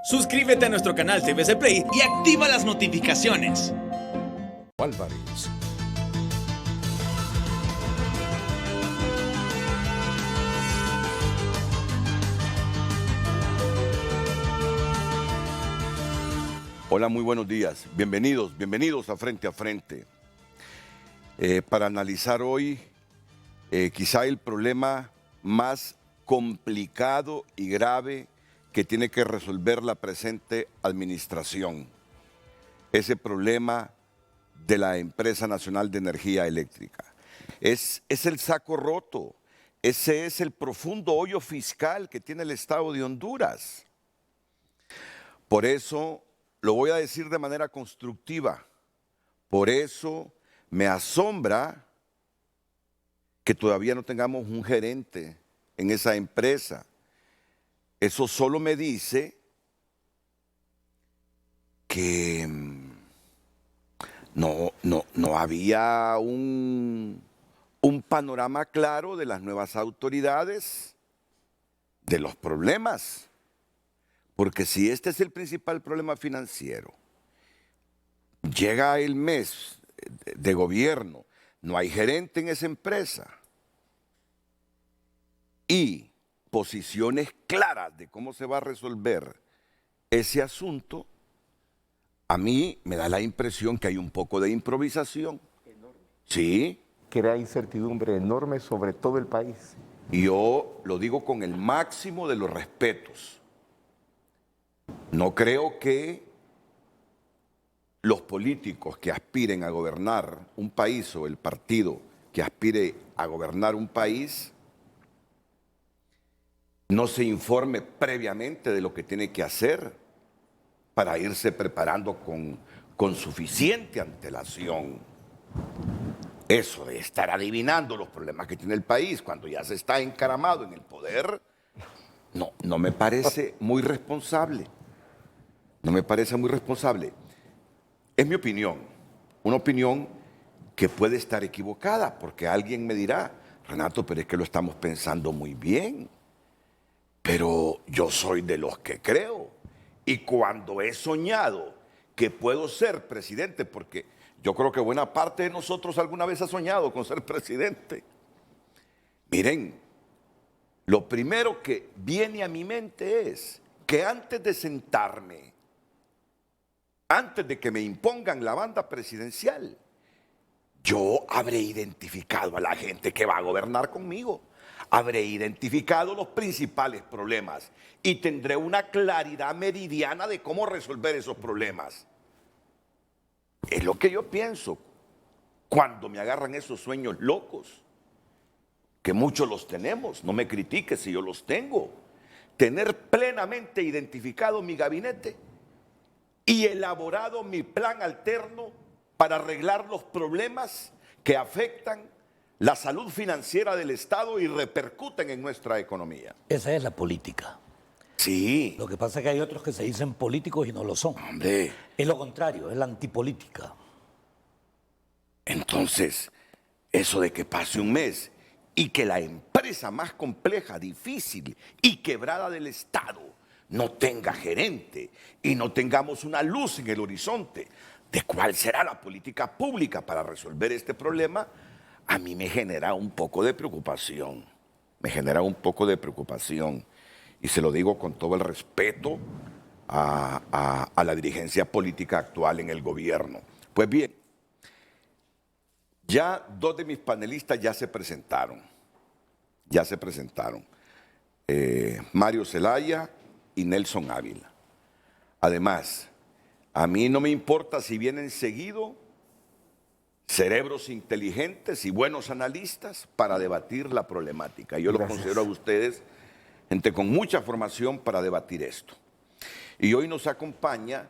Suscríbete a nuestro canal TVC Play y activa las notificaciones. Álvarez. Hola, muy buenos días. Bienvenidos a Frente a Frente. Para analizar hoy quizá el problema más complicado y grave que tiene que resolver la presente administración. Ese problema de la Empresa Nacional de Energía Eléctrica. Es el saco roto. Ese es el profundo hoyo fiscal que tiene el Estado de Honduras. Por eso lo voy a decir de manera constructiva. Por eso me asombra que todavía no tengamos un gerente en esa empresa. Eso solo me dice que no había un panorama claro de las nuevas autoridades, de los problemas. Porque si este es el principal problema financiero, llega el mes de gobierno, no hay gerente en esa empresa y posiciones claras de cómo se va a resolver ese asunto, a mí me da la impresión que hay un poco de improvisación. Enorme. Sí. Crea incertidumbre enorme sobre todo el país. Y yo lo digo con el máximo de los respetos. No creo que los políticos que aspiren a gobernar un país o el partido que aspire a gobernar un país no se informe previamente de lo que tiene que hacer para irse preparando con suficiente antelación. Eso de estar adivinando los problemas que tiene el país cuando ya se está encaramado en el poder, no me parece muy responsable. No me parece muy responsable. Es mi opinión, una opinión que puede estar equivocada, porque alguien me dirá, Renato, pero es que lo estamos pensando muy bien. Pero yo soy de los que creo. Y cuando he soñado que puedo ser presidente, porque yo creo que buena parte de nosotros alguna vez ha soñado con ser presidente. Miren, lo primero que viene a mi mente es que antes de sentarme, antes de que me impongan la banda presidencial, yo habré identificado a la gente que va a gobernar conmigo. Habré identificado los principales problemas y tendré una claridad meridiana de cómo resolver esos problemas. Es lo que yo pienso cuando me agarran esos sueños locos, que muchos los tenemos, no me critiques si yo los tengo. Tener plenamente identificado mi gabinete y elaborado mi plan alterno para arreglar los problemas que afectan la salud financiera del Estado y repercuten en nuestra economía. Esa es la política. Sí. Lo que pasa es que hay otros que se dicen políticos y no lo son. Hombre. Es lo contrario, es la antipolítica. Entonces, eso de que pase un mes y que la empresa más compleja, difícil y quebrada del Estado no tenga gerente y no tengamos una luz en el horizonte de cuál será la política pública para resolver este problema, a mí me genera un poco de preocupación. Me genera un poco de preocupación. Y se lo digo con todo el respeto a la dirigencia política actual en el gobierno. Pues bien, ya dos de mis panelistas ya se presentaron. Mario Zelaya y Nelson Ávila. Además, a mí no me importa si vienen seguido cerebros inteligentes y buenos analistas para debatir la problemática. Yo los considero a ustedes gente con mucha formación para debatir esto. Y hoy nos acompaña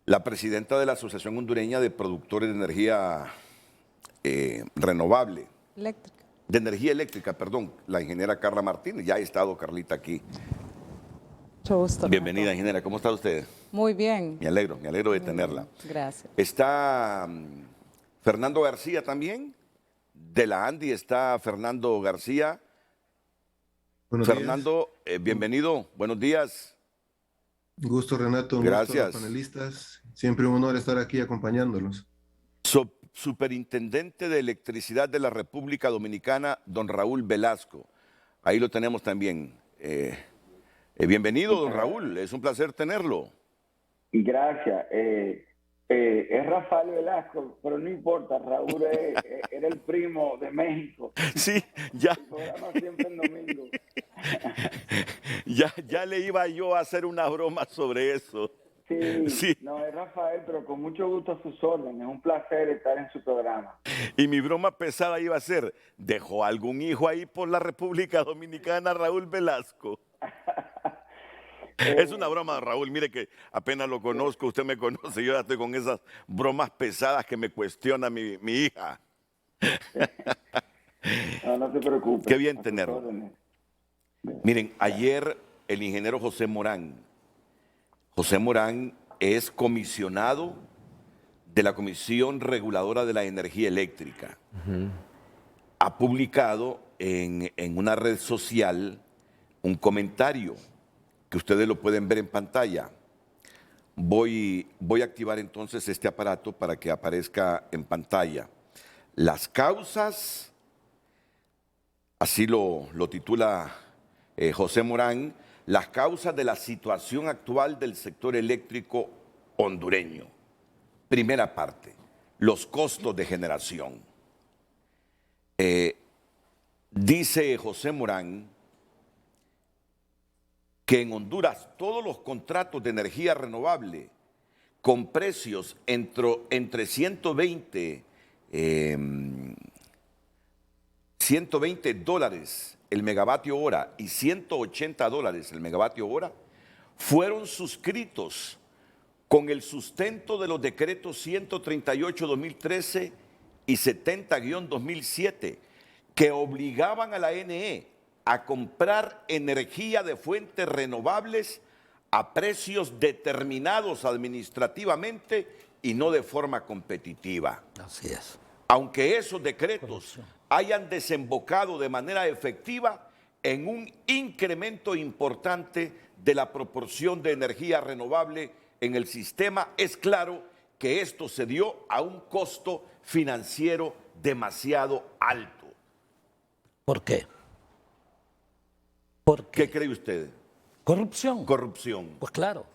la presidenta de la Asociación Hondureña de Productores de Energía Renovable. Eléctrica. De energía eléctrica, perdón, la ingeniera Carla Martínez. Ya ha estado Carlita aquí. Mucho gusto. Bienvenida, ingeniera. ¿Cómo está usted? Muy bien. Me alegro de tenerla. Gracias. Está Fernando García también. De la ANDI está Fernando García. Buenos Fernando, bienvenido. Buenos días. Un gusto, Renato. Un Gracias. gusto a los panelistas. Siempre un honor estar aquí acompañándolos. Superintendente de Electricidad de la República Dominicana, don Raúl Velasco. Ahí lo tenemos también. Bienvenido, don Raúl. Es un placer tenerlo. Gracias. Es Rafael Velasco, pero no importa. Raúl era el primo de México. Sí, ya. El programa siempre en domingo. Ya le iba yo a hacer una broma sobre eso. Sí, Sí. No, es Rafael, pero con mucho gusto a sus órdenes. Es un placer estar en su programa. Y mi broma pesada iba a ser, ¿dejó algún hijo ahí por la República Dominicana, Raúl Velasco? Es una broma, Raúl. Mire que apenas lo conozco, usted me conoce, yo ya estoy con esas bromas pesadas que me cuestiona mi hija. No se preocupe. Qué bien a sus tenerlo. órdenes. Miren, ayer el ingeniero José Morán es comisionado de la Comisión Reguladora de la Energía Eléctrica. Ha publicado en una red social un comentario que ustedes lo pueden ver en pantalla. Voy a activar entonces este aparato para que aparezca en pantalla. Las causas, así lo titula José Morán, las causas de la situación actual del sector eléctrico hondureño. Primera parte, los costos de generación. Dice José Morán que en Honduras todos los contratos de energía renovable con precios entre 120 dólares el megavatio hora y 180 dólares el megavatio hora fueron suscritos con el sustento de los decretos 138-2013 y 70-2007 que obligaban a la NE a comprar energía de fuentes renovables a precios determinados administrativamente y no de forma competitiva. Así es. Aunque esos decretos hayan desembocado de manera efectiva en un incremento importante de la proporción de energía renovable en el sistema, es claro que esto se dio a un costo financiero demasiado alto. ¿Por qué? ¿Qué cree usted? Corrupción. Corrupción. Pues claro.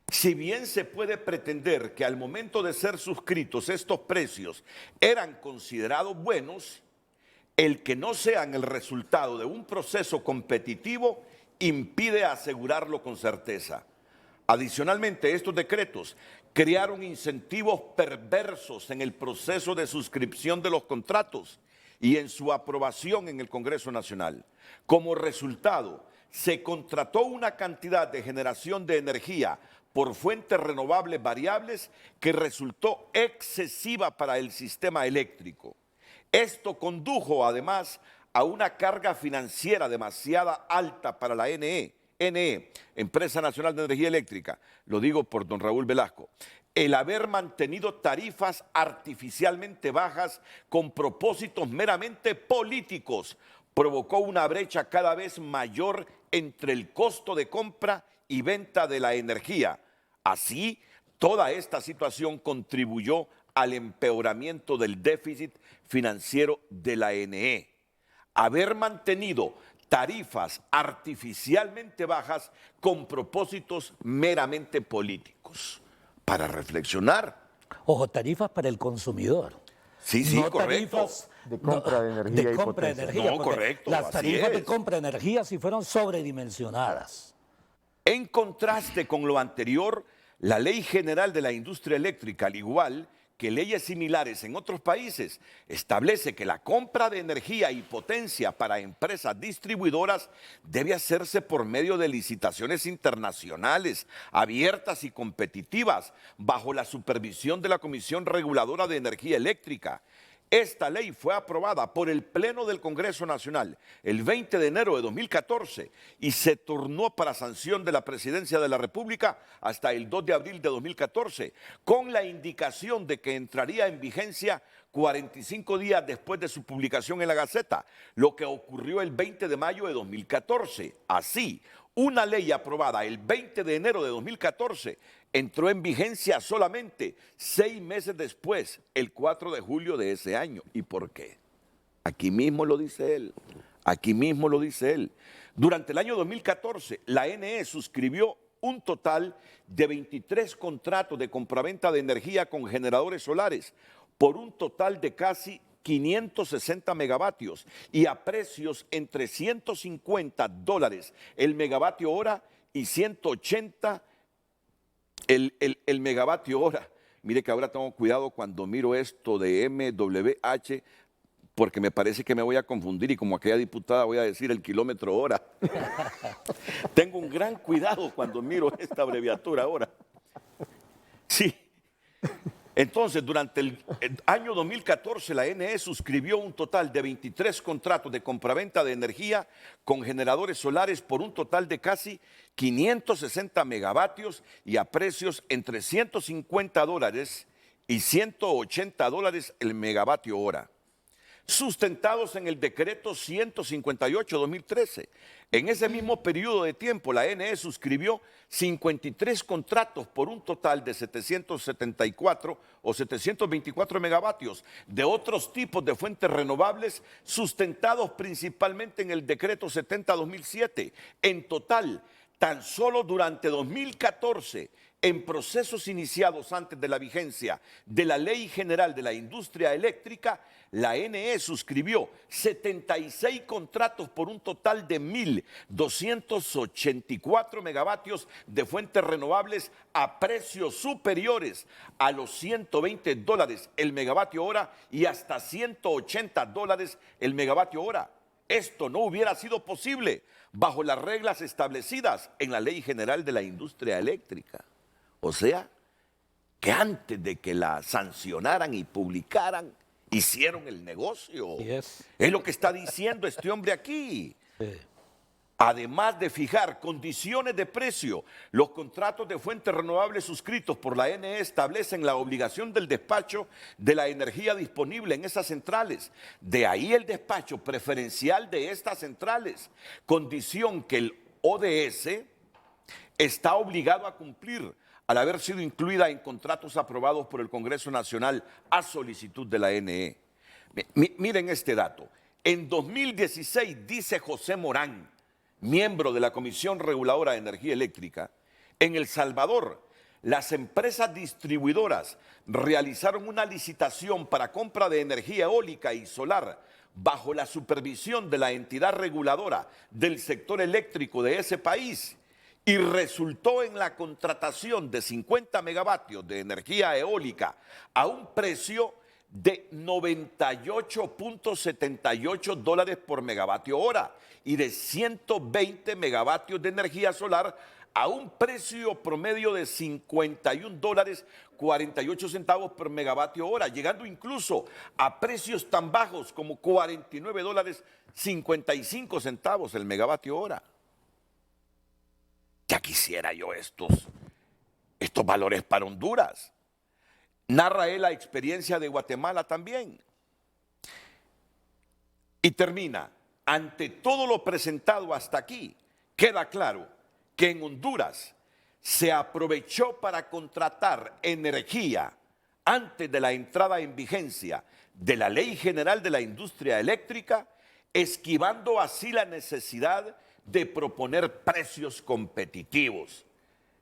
Si bien se puede pretender que al momento de ser suscritos estos precios eran considerados buenos, el que no sean el resultado de un proceso competitivo impide asegurarlo con certeza. Adicionalmente, estos decretos crearon incentivos perversos en el proceso de suscripción de los contratos y en su aprobación en el Congreso Nacional. Como resultado, se contrató una cantidad de generación de energía por fuentes renovables variables que resultó excesiva para el sistema eléctrico. Esto condujo además a una carga financiera demasiado alta para la NE, Empresa Nacional de Energía Eléctrica, lo digo por don Raúl Velasco. El haber mantenido tarifas artificialmente bajas con propósitos meramente políticos provocó una brecha cada vez mayor entre el costo de compra y venta de la energía. Así, toda esta situación contribuyó al empeoramiento del déficit financiero de la NE. Haber mantenido tarifas artificialmente bajas con propósitos meramente políticos. Para reflexionar. Ojo, tarifas para el consumidor. Sí, no correcto. Tarifas de compra de energía y compra de potencia. energía, No, porque correcto, las así tarifas de es. compra de energía sí fueron sobredimensionadas. En contraste con lo anterior, la Ley General de la Industria Eléctrica, al igual que leyes similares en otros países, establece que la compra de energía y potencia para empresas distribuidoras debe hacerse por medio de licitaciones internacionales, abiertas y competitivas, bajo la supervisión de la Comisión Reguladora de Energía Eléctrica. Esta ley fue aprobada por el Pleno del Congreso Nacional el 20 de enero de 2014 y se turnó para sanción de la Presidencia de la República hasta el 2 de abril de 2014, con la indicación de que entraría en vigencia 45 días después de su publicación en la Gaceta, lo que ocurrió el 20 de mayo de 2014. Así, una ley aprobada el 20 de enero de 2014 entró en vigencia solamente 6 meses después, el 4 de julio de ese año. ¿Y por qué? Aquí mismo lo dice él. Aquí mismo lo dice él. Durante el año 2014, la NE suscribió un total de 23 contratos de compraventa de energía con generadores solares por un total de casi 560 megavatios y a precios entre $150 el megavatio hora y 180 el megavatio hora. Mire que ahora tengo cuidado cuando miro esto de MWH, porque me parece que me voy a confundir y como aquella diputada voy a decir el kilómetro hora. Tengo un gran cuidado cuando miro esta abreviatura ahora. Sí. Entonces, durante el año 2014, la NE suscribió un total de 23 contratos de compraventa de energía con generadores solares por un total de casi 560 megavatios y a precios entre $150 y $180 el megavatio hora, sustentados en el decreto 158-2013. En ese mismo periodo de tiempo, la NE suscribió 53 contratos por un total de 774 o 724 megavatios de otros tipos de fuentes renovables, sustentados principalmente en el decreto 70-2007. En total, tan solo durante 2014, en procesos iniciados antes de la vigencia de la Ley General de la Industria Eléctrica, la NE suscribió 76 contratos por un total de 1.284 megavatios de fuentes renovables a precios superiores a los $120 el megavatio hora y hasta $180 el megavatio hora. Esto no hubiera sido posible bajo las reglas establecidas en la Ley General de la Industria Eléctrica. O sea, que antes de que la sancionaran y publicaran, hicieron el negocio. Yes. Es lo que está diciendo este hombre aquí. Sí. Además de fijar condiciones de precio, los contratos de fuentes renovables suscritos por la NE establecen la obligación del despacho de la energía disponible en esas centrales. De ahí el despacho preferencial de estas centrales, condición que el ODS está obligado a cumplir al haber sido incluida en contratos aprobados por el Congreso Nacional a solicitud de la NE. Miren este dato. En 2016, dice José Morán, miembro de la Comisión Reguladora de Energía Eléctrica, en El Salvador, las empresas distribuidoras realizaron una licitación para compra de energía eólica y solar bajo la supervisión de la entidad reguladora del sector eléctrico de ese país, y resultó en la contratación de 50 megavatios de energía eólica a un precio de $98.78 por megavatio hora y de 120 megavatios de energía solar a un precio promedio de $51.48 por megavatio hora, llegando incluso a precios tan bajos como $49.55 el megavatio hora. Ya quisiera yo estos valores para Honduras. Narra él la experiencia de Guatemala también. Y termina, ante todo lo presentado hasta aquí, queda claro que en Honduras se aprovechó para contratar energía antes de la entrada en vigencia de la Ley General de la Industria Eléctrica, esquivando así la necesidad de proponer precios competitivos.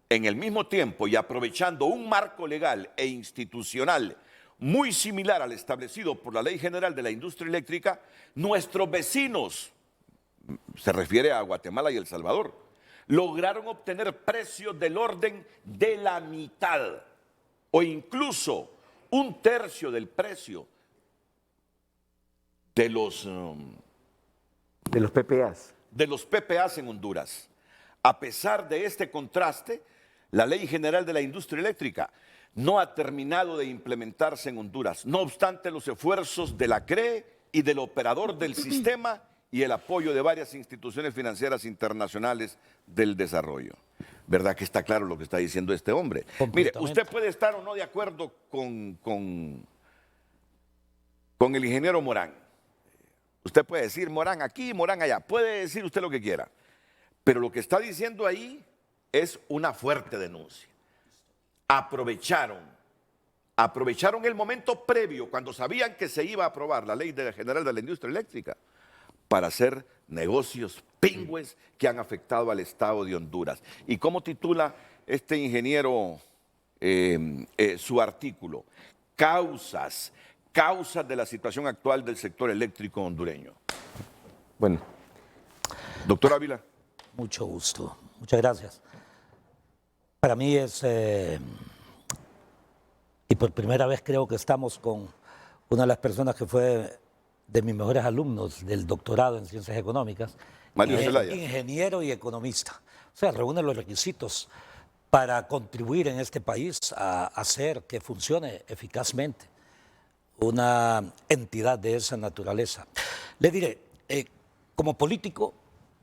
En el mismo tiempo y aprovechando un marco legal e institucional muy similar al establecido por la Ley General de la Industria Eléctrica, nuestros vecinos, se refiere a Guatemala y El Salvador, lograron obtener precios del orden de la mitad o incluso un tercio del precio de los PPAs. De los PPAs en Honduras. A pesar de este contraste, la Ley General de la Industria Eléctrica no ha terminado de implementarse en Honduras, no obstante los esfuerzos de la CRE y del operador del sistema y el apoyo de varias instituciones financieras internacionales del desarrollo. ¿Verdad que está claro lo que está diciendo este hombre? Mire, usted puede estar o no de acuerdo con el ingeniero Morán. Usted puede decir Morán aquí, Morán allá, puede decir usted lo que quiera. Pero lo que está diciendo ahí es una fuerte denuncia. Aprovecharon el momento previo, cuando sabían que se iba a aprobar la ley general de la industria eléctrica, para hacer negocios pingües que han afectado al Estado de Honduras. ¿Y cómo titula este ingeniero su artículo? Causas de la situación actual del sector eléctrico hondureño. Bueno, Doctor Ávila. Mucho gusto. Muchas gracias. Para mí es, y por primera vez creo que estamos con una de las personas que fue de mis mejores alumnos del doctorado en Ciencias Económicas, Mario Zelaya. ingeniero y economista. O sea, reúne los requisitos para contribuir en este país a hacer que funcione eficazmente una entidad de esa naturaleza. Le diré, como político,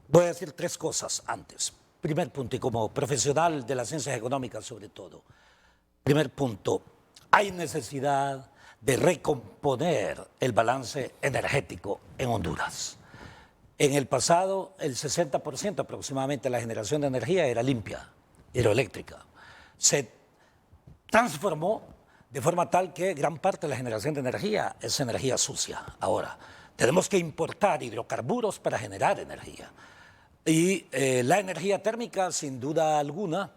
voy a decir 3 cosas antes. Primer punto, y como profesional de las ciencias económicas sobre todo. Primer punto, hay necesidad de recomponer el balance energético en Honduras. En el pasado, el 60% aproximadamente de la generación de energía era limpia, hidroeléctrica. Se transformó de forma tal que gran parte de la generación de energía es energía sucia. Ahora, tenemos que importar hidrocarburos para generar energía. Y la energía térmica, sin duda alguna,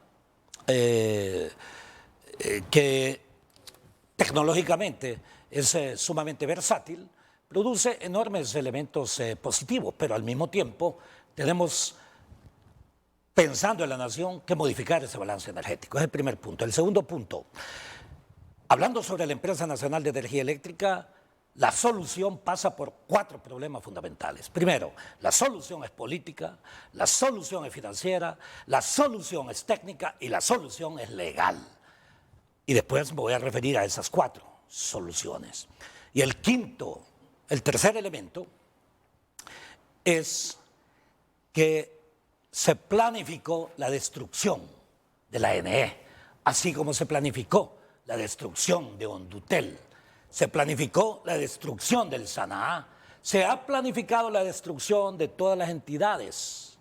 que tecnológicamente es sumamente versátil, produce enormes elementos positivos, pero al mismo tiempo tenemos, pensando en la nación, que modificar ese balance energético. Es el primer punto. El segundo punto, hablando sobre la Empresa Nacional de Energía Eléctrica, la solución pasa por 4 problemas fundamentales. Primero, la solución es política, la solución es financiera, la solución es técnica y la solución es legal. Y después me voy a referir a esas 4 soluciones. Y el tercer elemento es que se planificó la destrucción de la ANE, así como se planificó la destrucción de Hondutel. Se planificó la destrucción del SANAA, se ha planificado la destrucción de todas las entidades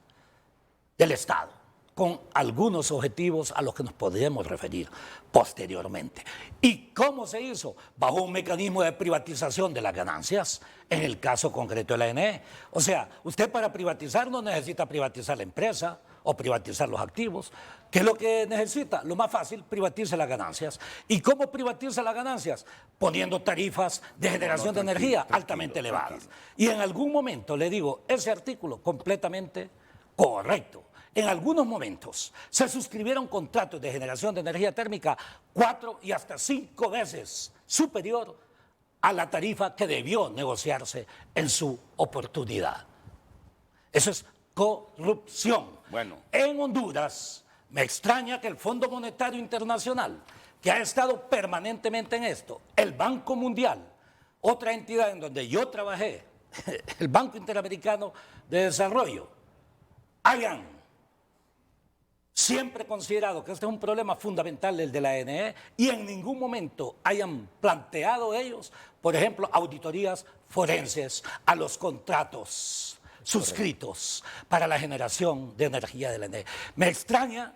del Estado, con algunos objetivos a los que nos podremos referir posteriormente. ¿Y cómo se hizo? Bajo un mecanismo de privatización de las ganancias, en el caso concreto de la ANE. O sea, usted para privatizar no necesita privatizar la empresa o privatizar los activos. ¿Qué es lo que necesita? Lo más fácil, privatice las ganancias. ¿Y cómo privatiza las ganancias? Poniendo tarifas de generación de energía altamente elevadas. Y en algún momento, le digo, ese artículo completamente correcto. En algunos momentos se suscribieron contratos de generación de energía térmica 4 y hasta 5 veces superior a la tarifa que debió negociarse en su oportunidad. Eso es corrupción. Bueno. En Honduras, me extraña que el Fondo Monetario Internacional, que ha estado permanentemente en esto, el Banco Mundial, otra entidad en donde yo trabajé, el Banco Interamericano de Desarrollo, hayan siempre considerado que este es un problema fundamental, el de la ANE, y en ningún momento hayan planteado ellos, por ejemplo, auditorías forenses a los contratos suscritos para la generación de energía de la ANE. Me extraña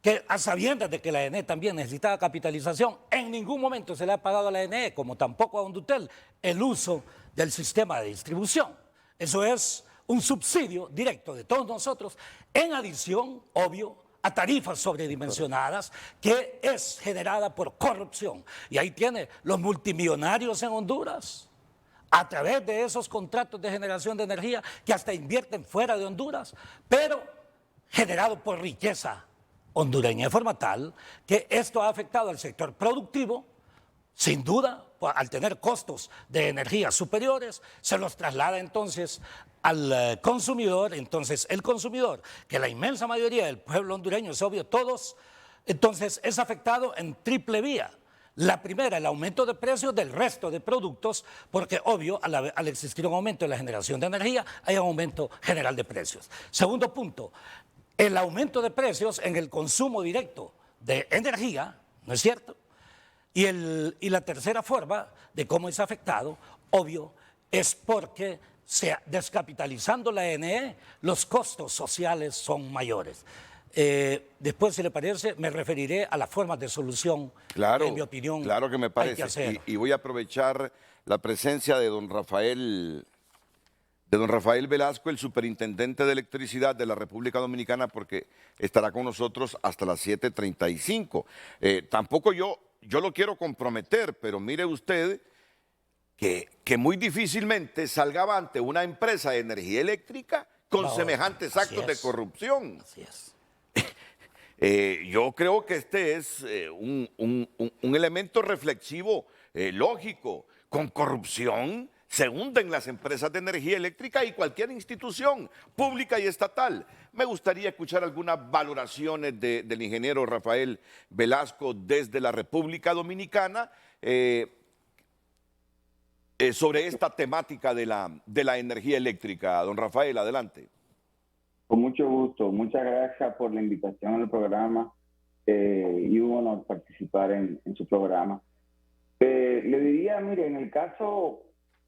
que, a sabiendas de que la ANE también necesitaba capitalización, en ningún momento se le ha pagado a la ANE, como tampoco a Hondutel, el uso del sistema de distribución. Eso es un subsidio directo de todos nosotros, en adición, obvio, a tarifas sobredimensionadas, que es generada por corrupción. Y ahí tiene los multimillonarios en Honduras, a través de esos contratos de generación de energía que hasta invierten fuera de Honduras, pero generado por riqueza hondureña, de forma tal que esto ha afectado al sector productivo. Sin duda, al tener costos de energía superiores, se los traslada entonces al consumidor. Entonces, el consumidor, que la inmensa mayoría del pueblo hondureño, es obvio, todos, entonces es afectado en triple vía. La primera, el aumento de precios del resto de productos, porque obvio, al existir un aumento en la generación de energía, hay un aumento general de precios. Segundo punto, el aumento de precios en el consumo directo de energía, ¿no es cierto? Y la tercera forma de cómo es afectado, obvio, es porque descapitalizando la ENE, los costos sociales son mayores. Después, si le parece, me referiré a las formas de solución Claro, que, en mi opinión, claro que me hay que parece. hacer. Y voy a aprovechar la presencia de don Rafael Velasco, el superintendente de electricidad de la República Dominicana, porque estará con nosotros hasta las 7:35. Tampoco yo lo quiero comprometer, pero mire usted que muy difícilmente salga ante una empresa de energía eléctrica con No, semejantes así actos de es. corrupción. Así es. Yo creo que este es un elemento reflexivo lógico. Con corrupción se hunden las empresas de energía eléctrica y cualquier institución pública y estatal. Me gustaría escuchar algunas valoraciones del ingeniero Rafael Velasco desde la República Dominicana sobre esta temática de la energía eléctrica. Don Rafael, adelante. Con mucho gusto. Muchas gracias por la invitación al programa y un honor participar en su programa. Le diría, mire, en el caso,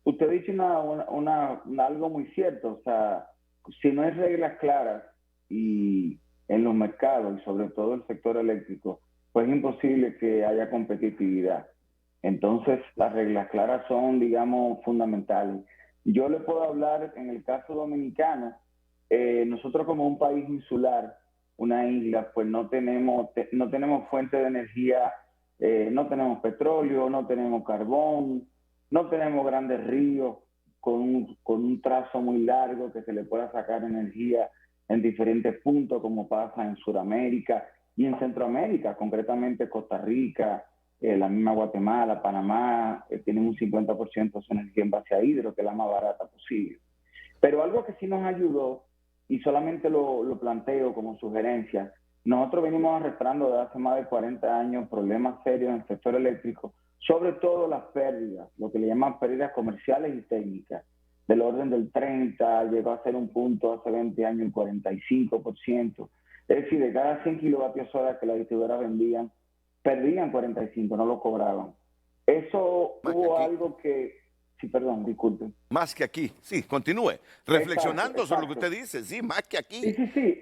usted dice algo muy cierto, o sea, si no hay reglas claras y en los mercados y sobre todo el sector eléctrico, pues es imposible que haya competitividad. Entonces, las reglas claras son, digamos, fundamentales. Yo le puedo hablar en el caso dominicano. Nosotros como un país insular, una isla, pues no tenemos fuente de energía, no tenemos petróleo, no tenemos carbón, no tenemos grandes ríos con un trazo muy largo que se le pueda sacar energía en diferentes puntos, como pasa en Sudamérica y en Centroamérica, concretamente Costa Rica, la misma Guatemala, Panamá, tienen un 50% de su energía en base a hidro, que es la más barata posible. Pero algo que sí nos ayudó, y solamente lo planteo como sugerencia, nosotros venimos arrastrando desde hace más de 40 años problemas serios en el sector eléctrico, sobre todo las pérdidas, lo que le llaman pérdidas comerciales y técnicas, del orden del 30, llegó a ser un punto hace 20 años, el 45%. Es decir, de cada 100 kilovatios hora que las distribuidoras vendían, perdían 45, no lo cobraban. Eso hubo algo que... Sí, perdón, disculpen. Más que aquí, sí, continúe. Reflexionando Exacto. sobre lo que usted dice, sí, más que aquí. Sí.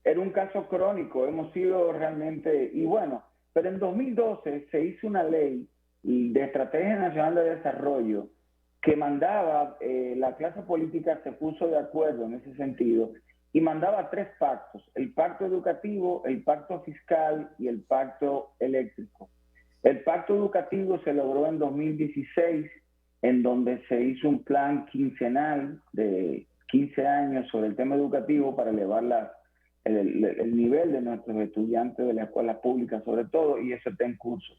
Era un caso crónico, hemos sido realmente... Y bueno, pero en 2012 se hizo una ley de Estrategia Nacional de Desarrollo que mandaba, la clase política se puso de acuerdo en ese sentido, y mandaba 3 pactos: el pacto educativo, el pacto fiscal y el pacto eléctrico. El pacto educativo se logró en 2016, en donde se hizo un plan quincenal de 15 años sobre el tema educativo para elevar el nivel de nuestros estudiantes de la escuela pública sobre todo, y eso está en curso.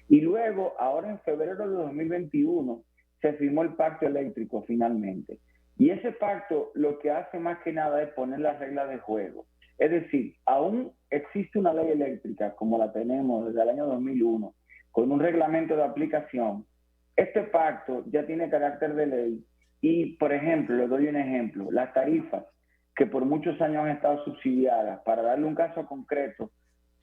Y luego, ahora en febrero de 2021, se firmó el pacto eléctrico finalmente. Y ese pacto lo que hace más que nada es poner las reglas de juego. Es decir, aún existe una ley eléctrica como la tenemos desde el año 2001, con un reglamento de aplicación. Este pacto ya tiene carácter de ley y, por ejemplo, le doy un ejemplo, las tarifas que por muchos años han estado subsidiadas, para darle un caso concreto,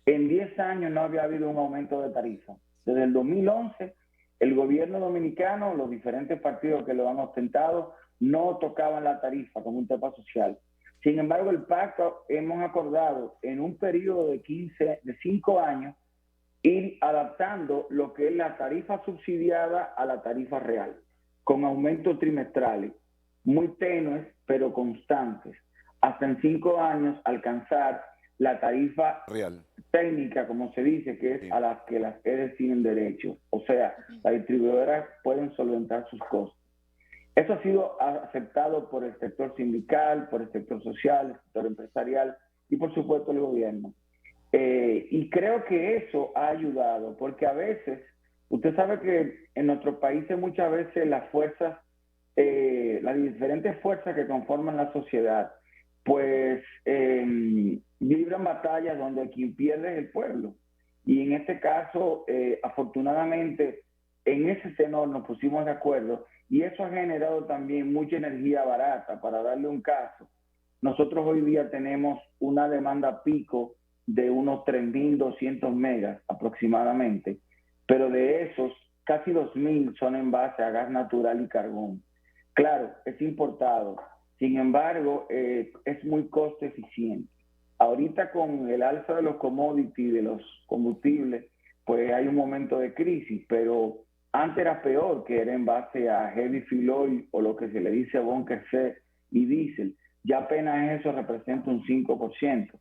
en 10 años no había habido un aumento de tarifa. Desde el 2011, el gobierno dominicano, los diferentes partidos que lo han ostentado, no tocaban la tarifa como un tema social. Sin embargo, el pacto hemos acordado en un periodo de 5 años, ir adaptando lo que es la tarifa subsidiada a la tarifa real, con aumentos trimestrales, muy tenues, pero constantes, hasta en 5 años alcanzar la tarifa Real. técnica, como se dice, que es Sí. a las que las EDES tienen derecho. O sea, las distribuidoras pueden solventar sus costos. Eso ha sido aceptado por el sector sindical, por el sector social, el sector empresarial y, por supuesto, el gobierno. Y creo que eso ha ayudado, porque a veces, usted sabe que en nuestros países muchas veces las fuerzas, las diferentes fuerzas que conforman la sociedad, pues libran batallas donde quien pierde es el pueblo. Y en este caso, afortunadamente, en ese tenor nos pusimos de acuerdo y eso ha generado también mucha energía barata. Para darle un caso, nosotros hoy día tenemos una demanda pico de unos 3.200 megas aproximadamente, pero de esos casi 2.000 son en base a gas natural y carbón. Claro, es importado. Sin embargo, es muy costo eficiente. Ahorita con el alza de los commodities, de los combustibles, pues hay un momento de crisis, pero antes era peor, que era en base a heavy fuel oil o lo que se le dice a bunker C y diésel. Ya apenas eso representa un 5%.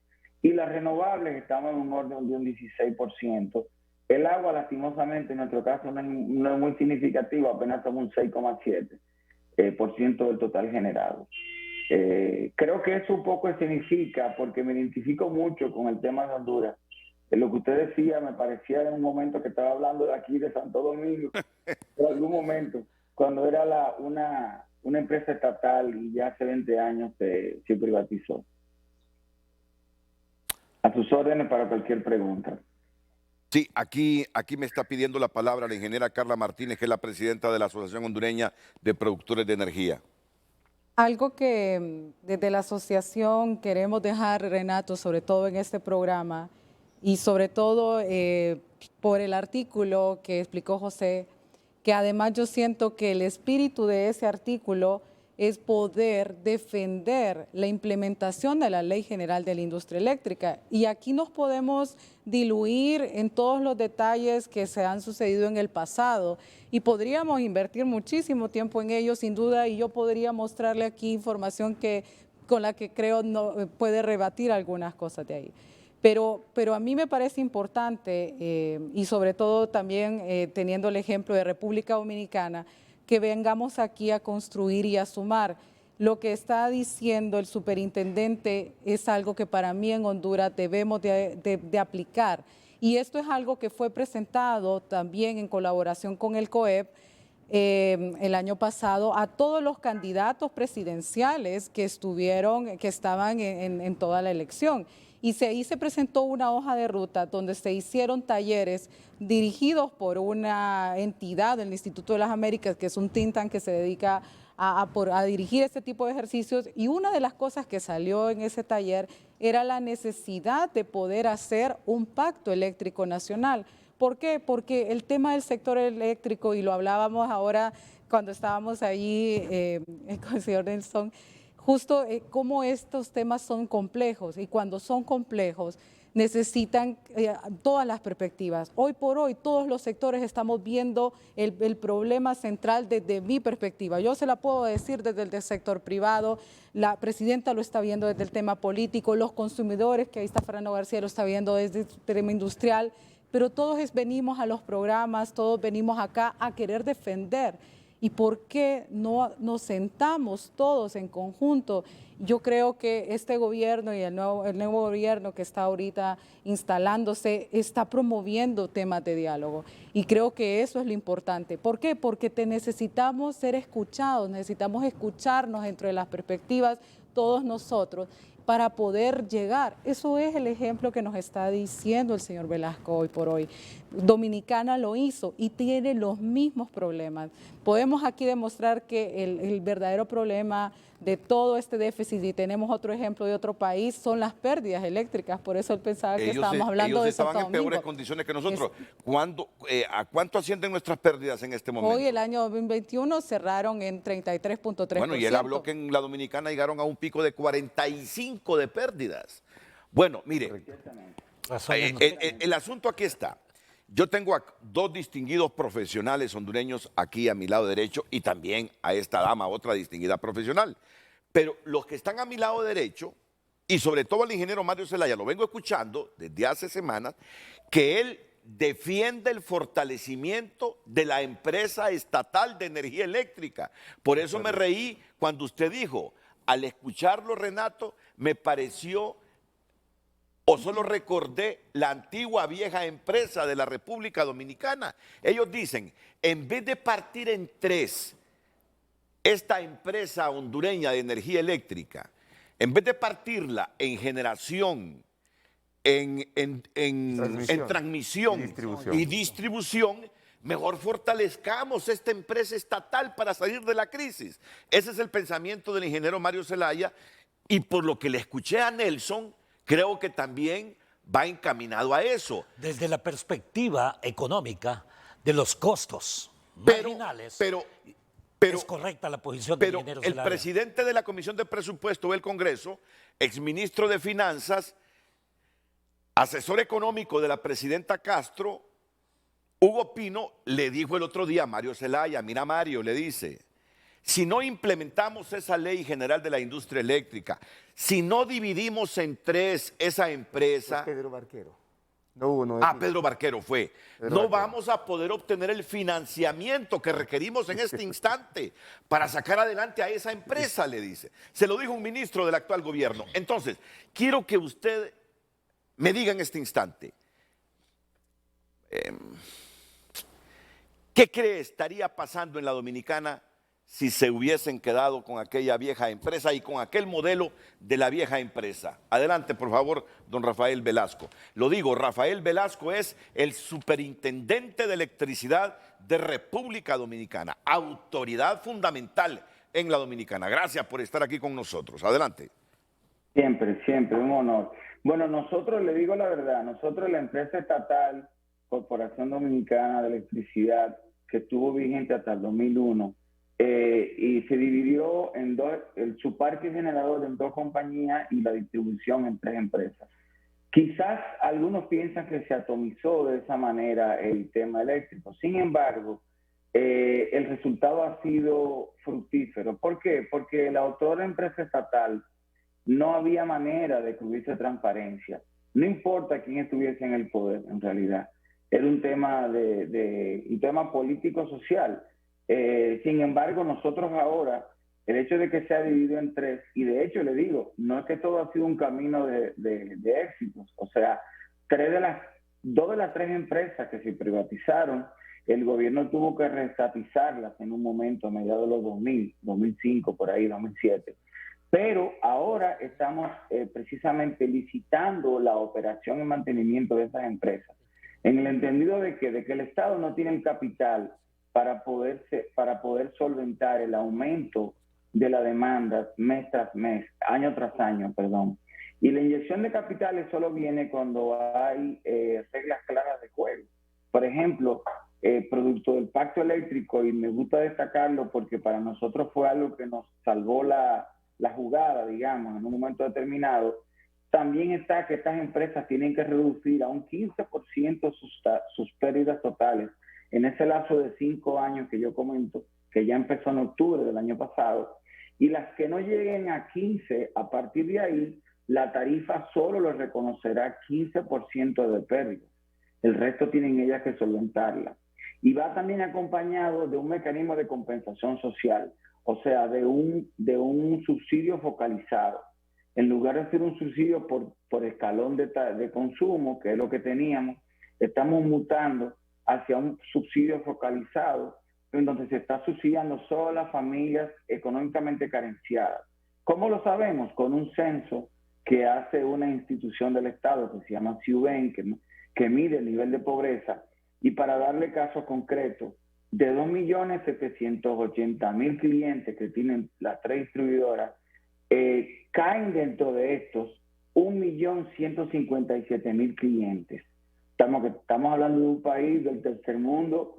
Y las renovables estamos en un orden de un 16%. El agua, lastimosamente, en nuestro caso no es muy significativo, apenas somos un 6,7% del total generado. Creo que eso un poco escenifica, porque me identifico mucho con el tema de Honduras. Lo que usted decía me parecía en un momento que estaba hablando de aquí, de Santo Domingo, en algún momento, cuando era una empresa estatal y ya hace 20 años se privatizó. A sus órdenes para cualquier pregunta. Sí, aquí me está pidiendo la palabra la ingeniera Carla Martínez, que es la presidenta de la Asociación Hondureña de Productores de Energía. Algo que desde la asociación queremos dejar, Renato, sobre todo en este programa, y sobre todo por el artículo que explicó José, que además yo siento que el espíritu de ese artículo es poder defender la implementación de la Ley General de la Industria Eléctrica. Y aquí nos podemos diluir en todos los detalles que se han sucedido en el pasado y podríamos invertir muchísimo tiempo en ello, sin duda, y yo podría mostrarle aquí información con la que creo no puede rebatir algunas cosas de ahí. Pero a mí me parece importante, y sobre todo también teniendo el ejemplo de República Dominicana, que vengamos aquí a construir y a sumar. Lo que está diciendo el superintendente es algo que para mí en Honduras debemos de aplicar. Y esto es algo que fue presentado también en colaboración con el COEP el año pasado a todos los candidatos presidenciales que estaban en toda la elección. Y ahí se presentó una hoja de ruta donde se hicieron talleres dirigidos por una entidad del Instituto de las Américas, que es un think tank que se dedica a dirigir este tipo de ejercicios. Y una de las cosas que salió en ese taller era la necesidad de poder hacer un pacto eléctrico nacional. ¿Por qué? Porque el tema del sector eléctrico, y lo hablábamos ahora cuando estábamos allí con el señor Nelson, justo cómo estos temas son complejos, y cuando son complejos necesitan todas las perspectivas. Hoy por hoy todos los sectores estamos viendo el problema central desde mi perspectiva. Yo se la puedo decir desde el sector privado, la presidenta lo está viendo desde el tema político, los consumidores, que ahí está Fernando García, lo está viendo desde el tema industrial, pero todos venimos a los programas, todos venimos acá a querer defender. ¿Y por qué no nos sentamos todos en conjunto? Yo creo que este gobierno y el nuevo gobierno que está ahorita instalándose está promoviendo temas de diálogo. Y creo que eso es lo importante. ¿Por qué? Porque necesitamos ser escuchados, necesitamos escucharnos entre las perspectivas todos nosotros para poder llegar. Eso es el ejemplo que nos está diciendo el señor Velasco hoy por hoy. Dominicana lo hizo y tiene los mismos problemas. Podemos aquí demostrar que el verdadero problema de todo este déficit, y tenemos otro ejemplo de otro país, son las pérdidas eléctricas. Por eso él pensaba que estábamos hablando de Santo Domingo. Ellos estaban en peores condiciones que nosotros. ¿A cuánto ascienden nuestras pérdidas en este momento? Hoy, el año 2021, cerraron en 33.3%. Bueno, y él habló que en la Dominicana llegaron a un pico de 45 de pérdidas. Bueno, mire, el asunto aquí está. Yo tengo a dos distinguidos profesionales hondureños aquí a mi lado derecho y también a esta dama, otra distinguida profesional. Pero los que están a mi lado derecho, y sobre todo al ingeniero Mario Zelaya, lo vengo escuchando desde hace semanas, que él defiende el fortalecimiento de la empresa estatal de energía eléctrica. Por eso me reí cuando usted dijo, al escucharlo, Renato, me pareció, o solo recordé, la antigua vieja empresa de la República Dominicana. Ellos dicen, en vez de partir en tres, esta empresa hondureña de energía eléctrica, en vez de partirla en generación, en transmisión y distribución, mejor fortalezcamos esta empresa estatal para salir de la crisis. Ese es el pensamiento del ingeniero Mario Zelaya, y por lo que le escuché a Nelson, creo que también va encaminado a eso. Desde la perspectiva económica de los costos marginales. Pero- es correcta la posición del Pero ingeniero el Zelaya. presidente de la Comisión de Presupuesto del Congreso, exministro de Finanzas, asesor económico de la presidenta Castro, Hugo Pino, le dijo el otro día a Mario Zelaya, mira Mario, le dice, si no implementamos esa ley general de la industria eléctrica, si no dividimos en tres esa empresa, Pedro Barquero. No hubo, no. Pedro Barquero fue, Pedro no Barquero. vamos a poder obtener el financiamiento que requerimos en este instante para sacar adelante a esa empresa, le dice. Se lo dijo un ministro del actual gobierno. Entonces, quiero que usted me diga en este instante, ¿qué cree estaría pasando en la Dominicana si se hubiesen quedado con aquella vieja empresa y con aquel modelo de la vieja empresa? Adelante, por favor, don Rafael Velasco. Lo digo, Rafael Velasco es el superintendente de electricidad de República Dominicana, autoridad fundamental en la Dominicana. Gracias por estar aquí con nosotros. Adelante. Siempre, siempre, un honor. Bueno, nosotros, le digo la verdad, nosotros la empresa estatal, Corporación Dominicana de Electricidad, que estuvo vigente hasta el 2001, y se dividió en dos, su parque generador en dos compañías y la distribución en tres empresas. Quizás algunos piensan que se atomizó de esa manera el tema eléctrico. Sin embargo, el resultado ha sido fructífero. ¿Por qué? Porque la autora empresa estatal no había manera de que hubiese transparencia. No importa quién estuviese en el poder, en realidad. Era un tema un tema político-social. Sin embargo, nosotros ahora, el hecho de que se ha dividido en tres, y de hecho le digo, no es que todo ha sido un camino de éxitos. O sea, dos de las tres empresas que se privatizaron, el gobierno tuvo que reestatizarlas en un momento a mediados de los 2000, 2005, por ahí, 2007. Pero ahora estamos precisamente licitando la operación y mantenimiento de esas empresas, en el entendido de que el Estado no tiene el capital para poder solventar el aumento de la demanda mes tras mes, año tras año, perdón. Y la inyección de capitales solo viene cuando hay reglas claras de juego. Por ejemplo, producto del pacto eléctrico, y me gusta destacarlo porque para nosotros fue algo que nos salvó la jugada, digamos, en un momento determinado, también está que estas empresas tienen que reducir a un 15% sus pérdidas totales en ese lazo de 5 años que yo comento, que ya empezó en octubre del año pasado, y las que no lleguen a 15, a partir de ahí, la tarifa solo les reconocerá 15% de pérdidas. El resto tienen ellas que solventarla. Y va también acompañado de un mecanismo de compensación social, o sea, de un subsidio focalizado. En lugar de ser un subsidio por escalón de consumo, que es lo que teníamos, estamos mutando hacia un subsidio focalizado, en donde se está subsidiando solo a las familias económicamente carenciadas. ¿Cómo lo sabemos? Con un censo que hace una institución del Estado que se llama CIUBEN, que mide el nivel de pobreza, y para darle caso concreto, de 2.780.000 clientes que tienen las tres distribuidoras, caen dentro de estos 1.157.000 clientes. Estamos hablando de un país del tercer mundo,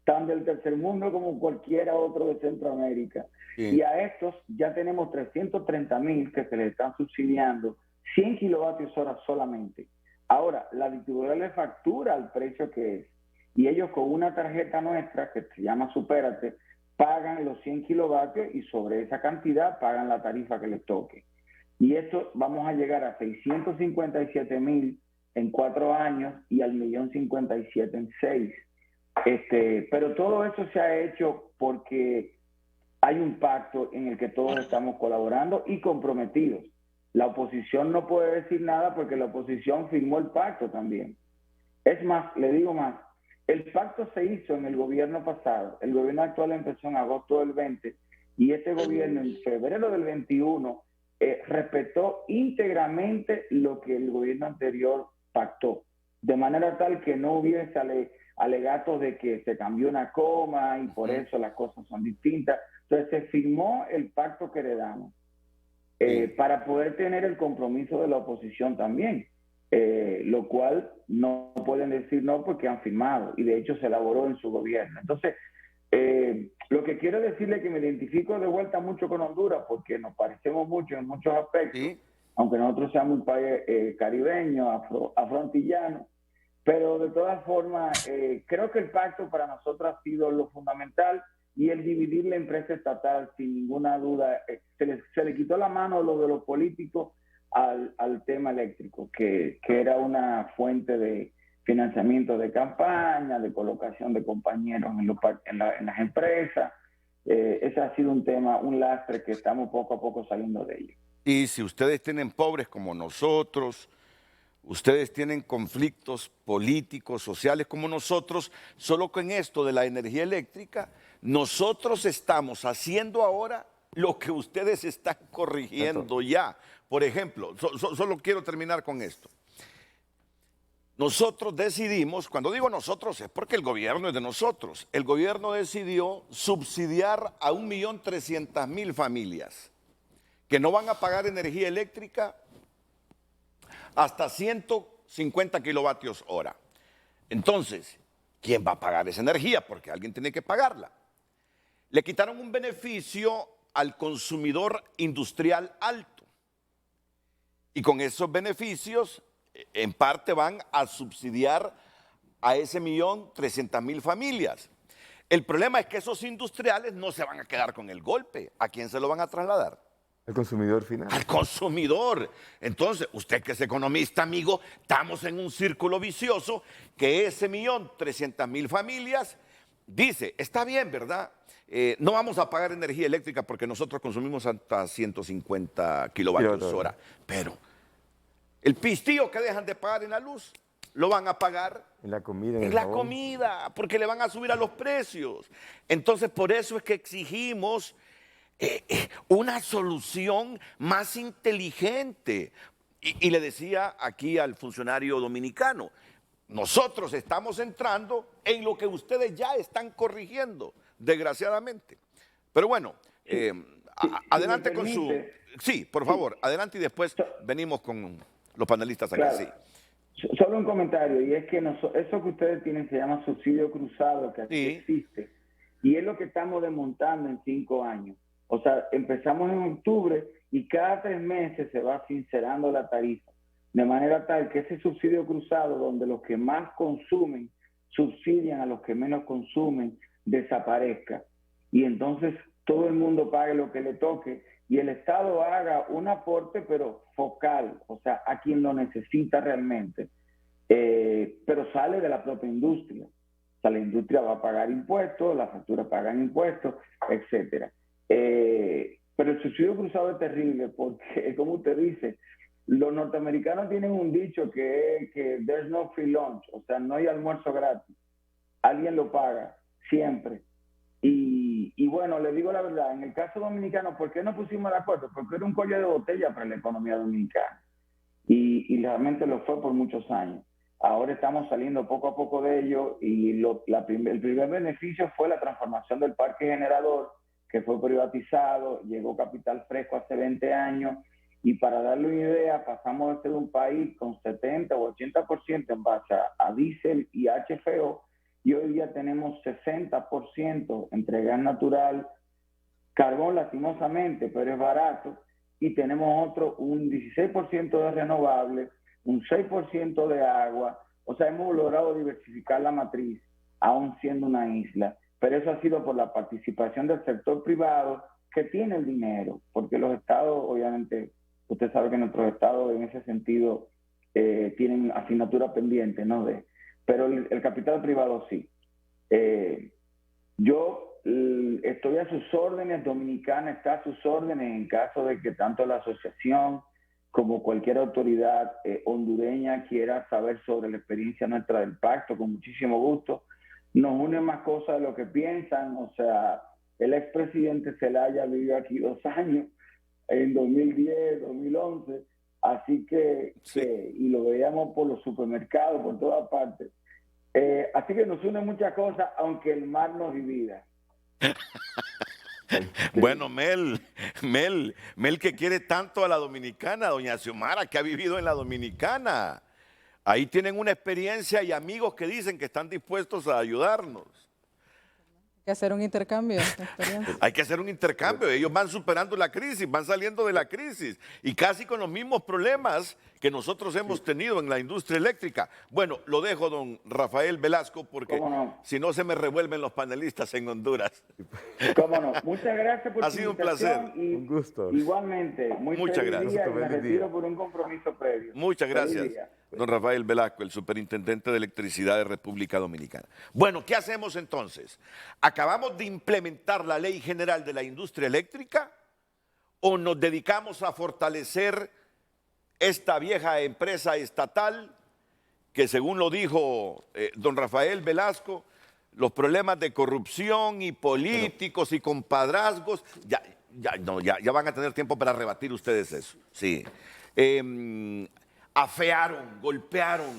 tan del tercer mundo como cualquiera otro de Centroamérica. Sí. Y a estos ya tenemos 330.000 que se les están subsidiando 100 kilovatios hora solamente. Ahora, la distribuidora le factura al precio que es. Y ellos con una tarjeta nuestra, que se llama Supérate, pagan los 100 kilovatios y sobre esa cantidad pagan la tarifa que les toque. Y esto vamos a llegar a 657.000 en 4 años y al 1.057.000 en 6. Pero todo eso se ha hecho porque hay un pacto en el que todos estamos colaborando y comprometidos. La oposición no puede decir nada porque la oposición firmó el pacto también. Es más, le digo más, el pacto se hizo en el gobierno pasado. El gobierno actual empezó en agosto del 20 y este gobierno en febrero del 21 respetó íntegramente lo que el gobierno anterior pactó, de manera tal que no hubiese alegatos de que se cambió una coma y por eso las cosas son distintas. Entonces se firmó el pacto que heredamos para poder tener el compromiso de la oposición también. Lo cual no pueden decir no porque han firmado y de hecho se elaboró en su gobierno. Entonces, Lo que quiero decirle es que me identifico de vuelta mucho con Honduras porque nos parecemos mucho en muchos aspectos, Sí. aunque nosotros seamos un país caribeño, afroantillano, pero de todas formas creo que el pacto para nosotros ha sido lo fundamental y el dividir la empresa estatal sin ninguna duda, se le quitó la mano lo de los políticos al tema eléctrico, que era una fuente de financiamiento de campaña, de colocación de compañeros en las empresas. Ese ha sido un tema, un lastre que estamos poco a poco saliendo de ello. Y si ustedes tienen pobres como nosotros, ustedes tienen conflictos políticos, sociales como nosotros, solo con esto de la energía eléctrica, nosotros estamos haciendo ahora lo que ustedes están corrigiendo ya. Por ejemplo, solo quiero terminar con esto. Nosotros decidimos, cuando digo nosotros es porque el gobierno es de nosotros, el gobierno decidió subsidiar a 1.300.000 familias que no van a pagar energía eléctrica hasta 150 kilovatios hora. Entonces, ¿quién va a pagar esa energía? Porque alguien tiene que pagarla. Le quitaron un beneficio al consumidor industrial alto. Y con esos beneficios, en parte van a subsidiar a ese 1.300.000 familias. El problema es que esos industriales no se van a quedar con el golpe. ¿A quién se lo van a trasladar? El consumidor final. Al consumidor. Entonces, usted que es economista, amigo, estamos en un círculo vicioso que ese 1.300.000 familias dice, está bien, ¿verdad? No vamos a pagar energía eléctrica porque nosotros consumimos hasta 150 kilovatios hora, pero el pistillo que dejan de pagar en la luz lo van a pagar En la comida. en la comida, porque le van a subir a los precios. Entonces, por eso es que exigimos una solución más inteligente. Y le decía aquí al funcionario dominicano, nosotros estamos entrando en lo que ustedes ya están corrigiendo, desgraciadamente. Pero bueno, adelante con su... Sí, por favor, adelante y después venimos con los panelistas acá. Claro. Sí. Solo un comentario, y es que eso que ustedes tienen se llama subsidio cruzado, que aquí existe, y es lo que estamos desmontando en 5 años. O sea, empezamos en octubre y cada 3 meses se va sincerando la tarifa, de manera tal que ese subsidio cruzado, donde los que más consumen subsidian a los que menos consumen, desaparezca. Y entonces todo el mundo pague lo que le toque y el Estado haga un aporte, pero focal, o sea, a quien lo necesita realmente, pero sale de la propia industria. O sea, la industria va a pagar impuestos, las facturas pagan impuestos, etcétera. Pero el subsidio cruzado es terrible porque, como usted dice, los norteamericanos tienen un dicho que es que there's no free lunch, o sea, no hay almuerzo gratis. Alguien lo paga, siempre. Y bueno, le digo la verdad, en el caso dominicano, ¿por qué no pusimos de acuerdo? Porque era un cuello de botella para la economía dominicana. Y realmente lo fue por muchos años. Ahora estamos saliendo poco a poco de ello y el primer beneficio fue la transformación del parque generador, que fue privatizado, llegó capital fresco hace 20 años, y para darle una idea, pasamos de ser un país con 70 o 80% en base a diésel y HFO, y hoy día tenemos 60% entre gas natural, carbón lastimosamente, pero es barato, y tenemos un 16% de renovables, un 6% de agua, o sea, hemos logrado diversificar la matriz, aún siendo una isla. Pero eso ha sido por la participación del sector privado que tiene el dinero, porque los estados, obviamente, usted sabe que nuestros estados en ese sentido tienen asignatura pendiente, ¿no? Pero el capital privado sí. Yo estoy a sus órdenes, Dominicana está a sus órdenes en caso de que tanto la asociación como cualquier autoridad hondureña quiera saber sobre la experiencia nuestra del pacto, con muchísimo gusto. Nos une más cosas de lo que piensan, o sea, el expresidente Zelaya vivió aquí 2 años, en 2010, 2011, así que y lo veíamos por los supermercados, por todas partes. Así que nos une muchas cosas, aunque el mar nos divida. Bueno, Mel que quiere tanto a la dominicana, doña Xiomara, que ha vivido en la dominicana. Ahí tienen una experiencia y amigos que dicen que están dispuestos a ayudarnos. que hacer un intercambio de experiencia. Hay que hacer un intercambio. Ellos van superando la crisis, van saliendo de la crisis y casi con los mismos problemas que nosotros hemos tenido en la industria eléctrica. Bueno, lo dejo, don Rafael Velasco, porque ¿Cómo no? si no se me revuelven los panelistas en Honduras. Cómo no. Muchas gracias por Ha su sido un invitación placer. y Un gusto. Igualmente. Muchas feliz gracias. día y me Feliz día. retiro por un compromiso previo. Muchas Feliz gracias, día. don Rafael Velasco, el superintendente de electricidad de República Dominicana. Bueno, ¿qué hacemos entonces? ¿Acabamos de implementar la Ley General de la Industria Eléctrica o nos dedicamos a fortalecer esta vieja empresa estatal que, según lo dijo don Rafael Velasco, los problemas de corrupción y políticos y compadrazgos, ya van a tener tiempo para rebatir ustedes eso? Sí. Afearon, golpearon,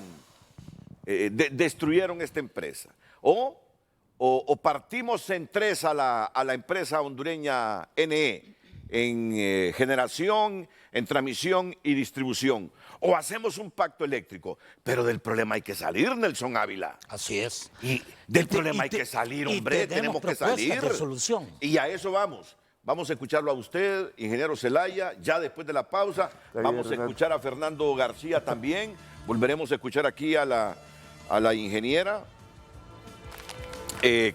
destruyeron esta empresa. O partimos en tres a la empresa hondureña NE, en generación, en transmisión y distribución. O hacemos un pacto eléctrico. Pero del problema hay que salir, Nelson Ávila. Así es. Y del problema hay que salir, hombre, tenemos que salir. De solución. Y a eso vamos. Vamos a escucharlo a usted, ingeniero Zelaya, ya después de la pausa. Vamos a escuchar a Fernando García también. Volveremos a escuchar aquí a la ingeniera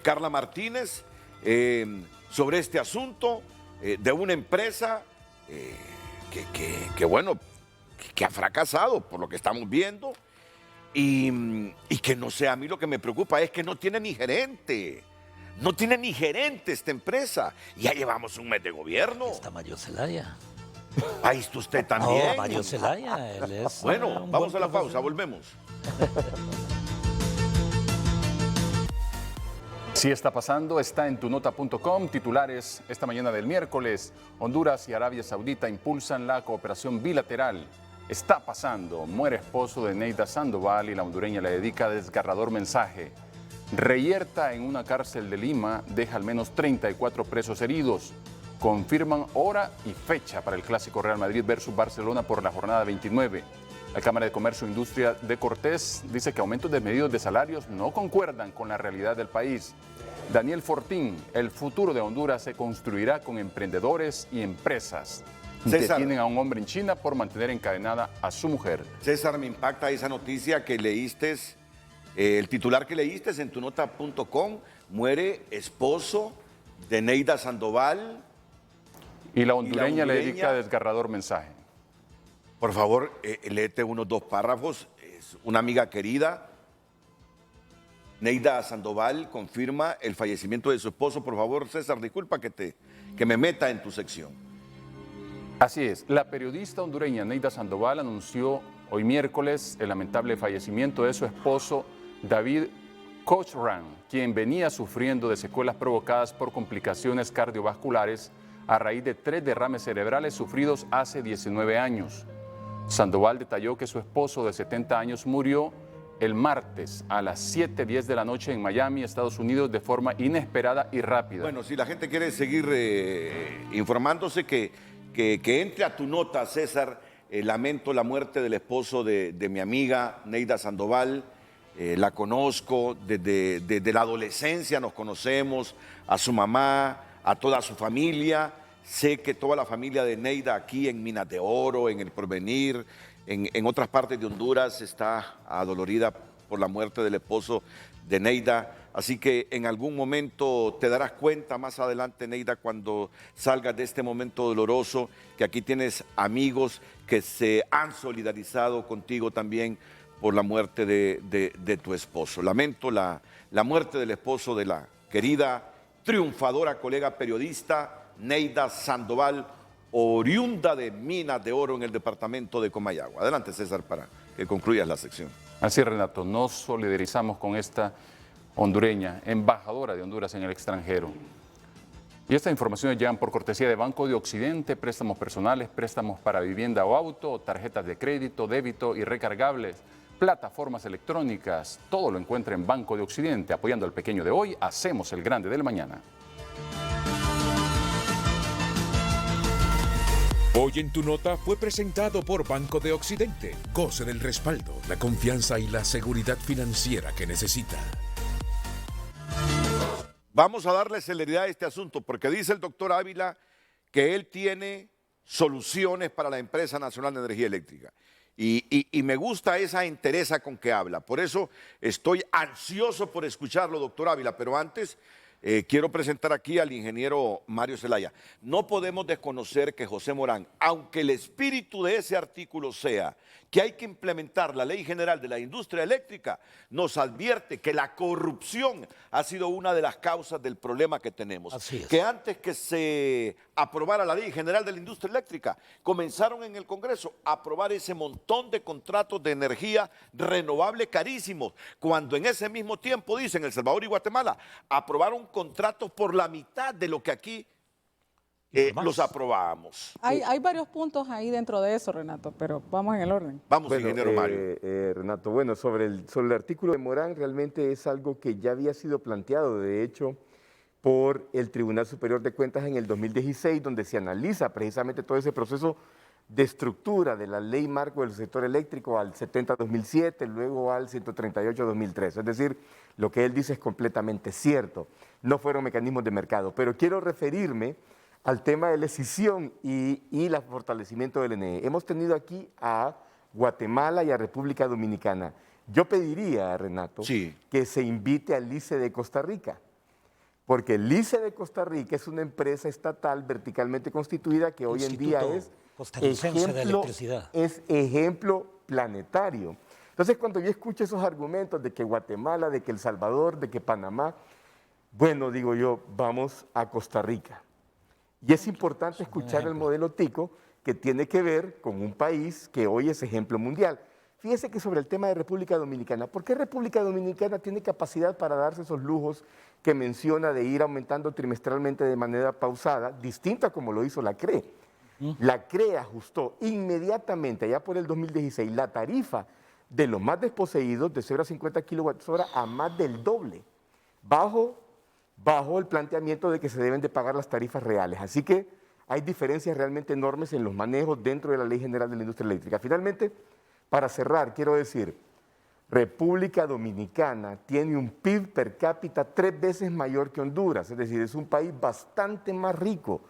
Carla Martínez sobre este asunto de una empresa que ha fracasado por lo que estamos viendo y que no sé, a mí lo que me preocupa es que no tiene ni gerente. No tiene ni gerente esta empresa. Ya llevamos un mes de gobierno. Está Mario Zelaya. Ahí está usted también. No, Mario Zelaya, él es Bueno, un vamos buen a la pausa, profesional. volvemos. Sí está pasando, está en tunota.com. Titulares esta mañana del miércoles. Honduras y Arabia Saudita impulsan la cooperación bilateral. Está pasando. Muere esposo de Neida Sandoval y la hondureña le dedica desgarrador mensaje. Reyerta en una cárcel de Lima deja al menos 34 presos heridos. Confirman hora y fecha para el clásico Real Madrid versus Barcelona por la jornada 29. La Cámara de Comercio e Industria de Cortés dice que aumentos desmedidos de salarios no concuerdan con la realidad del país. Daniel Fortín, el futuro de Honduras se construirá con emprendedores y empresas. César. Detienen a un hombre en China por mantener encadenada a su mujer. César, me impacta esa noticia que leíste, el titular que leíste en tunota.com. Muere esposo de Neida Sandoval. Y la hondureña le dedica desgarrador mensaje. Por favor, léete unos 2 párrafos. Es una amiga querida. Neida Sandoval confirma el fallecimiento de su esposo. Por favor, César, disculpa que me meta en tu sección. Así es, la periodista hondureña Neida Sandoval anunció hoy miércoles el lamentable fallecimiento de su esposo David Cochran, quien venía sufriendo de secuelas provocadas por complicaciones cardiovasculares a raíz de 3 derrames cerebrales sufridos hace 19 años. Sandoval detalló que su esposo de 70 años murió el martes a las 7:10 de la noche en Miami, Estados Unidos, de forma inesperada y rápida. Bueno, si la gente quiere seguir informándose, que entre a tu nota, César. Lamento la muerte del esposo de mi amiga Neida Sandoval. La conozco desde la adolescencia, nos conocemos, a su mamá, a toda su familia. Sé que toda la familia de Neida aquí en Minas de Oro, en El Porvenir, en otras partes de Honduras, está adolorida por la muerte del esposo de Neida. Así que en algún momento te darás cuenta más adelante, Neida, cuando salgas de este momento doloroso, que aquí tienes amigos que se han solidarizado contigo también por la muerte de tu esposo. Lamento la muerte del esposo de la querida, triunfadora colega periodista Neida Sandoval, oriunda de Minas de Oro en el departamento de Comayagua. Adelante, César, para que concluyas la sección. Así, Renato, nos solidarizamos con esta hondureña, embajadora de Honduras en el extranjero. Y estas informaciones llegan por cortesía de Banco de Occidente, préstamos personales, préstamos para vivienda o auto, tarjetas de crédito, débito y recargables, plataformas electrónicas. Todo lo encuentra en Banco de Occidente. Apoyando al pequeño de hoy, hacemos el grande del mañana. Hoy en Tu Nota fue presentado por Banco de Occidente. Goce del respaldo, la confianza y la seguridad financiera que necesita. Vamos a darle celeridad a este asunto, porque dice el doctor Ávila que él tiene soluciones para la Empresa Nacional de Energía Eléctrica. Y me gusta esa entereza con que habla. Por eso estoy ansioso por escucharlo, doctor Ávila. Pero antes quiero presentar aquí al ingeniero Mario Zelaya. No podemos desconocer que José Morán, aunque el espíritu de ese artículo sea que hay que implementar la Ley General de la Industria Eléctrica, nos advierte que la corrupción ha sido una de las causas del problema que tenemos. Así es. Que antes que se aprobara la Ley General de la Industria Eléctrica, comenzaron en el Congreso a aprobar ese montón de contratos de energía renovable carísimos, cuando en ese mismo tiempo, dicen El Salvador y Guatemala, aprobaron contratos por la mitad de lo que aquí los aprobamos. Hay varios puntos ahí dentro de eso, Renato, pero vamos en el orden. Vamos, Bueno, ingeniero Mario. Renato, bueno, sobre el artículo de Morán, realmente es algo que ya había sido planteado, de hecho, por el Tribunal Superior de Cuentas en el 2016, donde se analiza precisamente todo ese proceso de estructura de la Ley Marco del Sector Eléctrico al 70-2007, luego al 138-2003. Es decir, lo que él dice es completamente cierto. No fueron mecanismos de mercado, pero quiero referirme al tema de la escisión y el fortalecimiento del NE. Hemos tenido aquí a Guatemala y a República Dominicana. Yo pediría, Renato, que se invite al LICE de Costa Rica, porque el LICE de Costa Rica es una empresa estatal verticalmente constituida que hoy en día es ejemplo planetario. Entonces, cuando yo escucho esos argumentos de que Guatemala, de que El Salvador, de que Panamá, bueno, digo yo, vamos a Costa Rica. Y es importante escuchar el modelo TICO, que tiene que ver con un país que hoy es ejemplo mundial. Fíjese que sobre el tema de República Dominicana, ¿por qué República Dominicana tiene capacidad para darse esos lujos que menciona de ir aumentando trimestralmente de manera pausada, distinta como lo hizo la CRE? La CRE ajustó inmediatamente, ya por el 2016, la tarifa de los más desposeídos de 0 a 50 kWh a más del doble, bajo el planteamiento de que se deben de pagar las tarifas reales. Así que hay diferencias realmente enormes en los manejos dentro de la Ley General de la Industria Eléctrica. Finalmente, para cerrar, quiero decir, República Dominicana tiene un PIB per cápita 3 veces mayor que Honduras, es decir, es un país bastante más rico.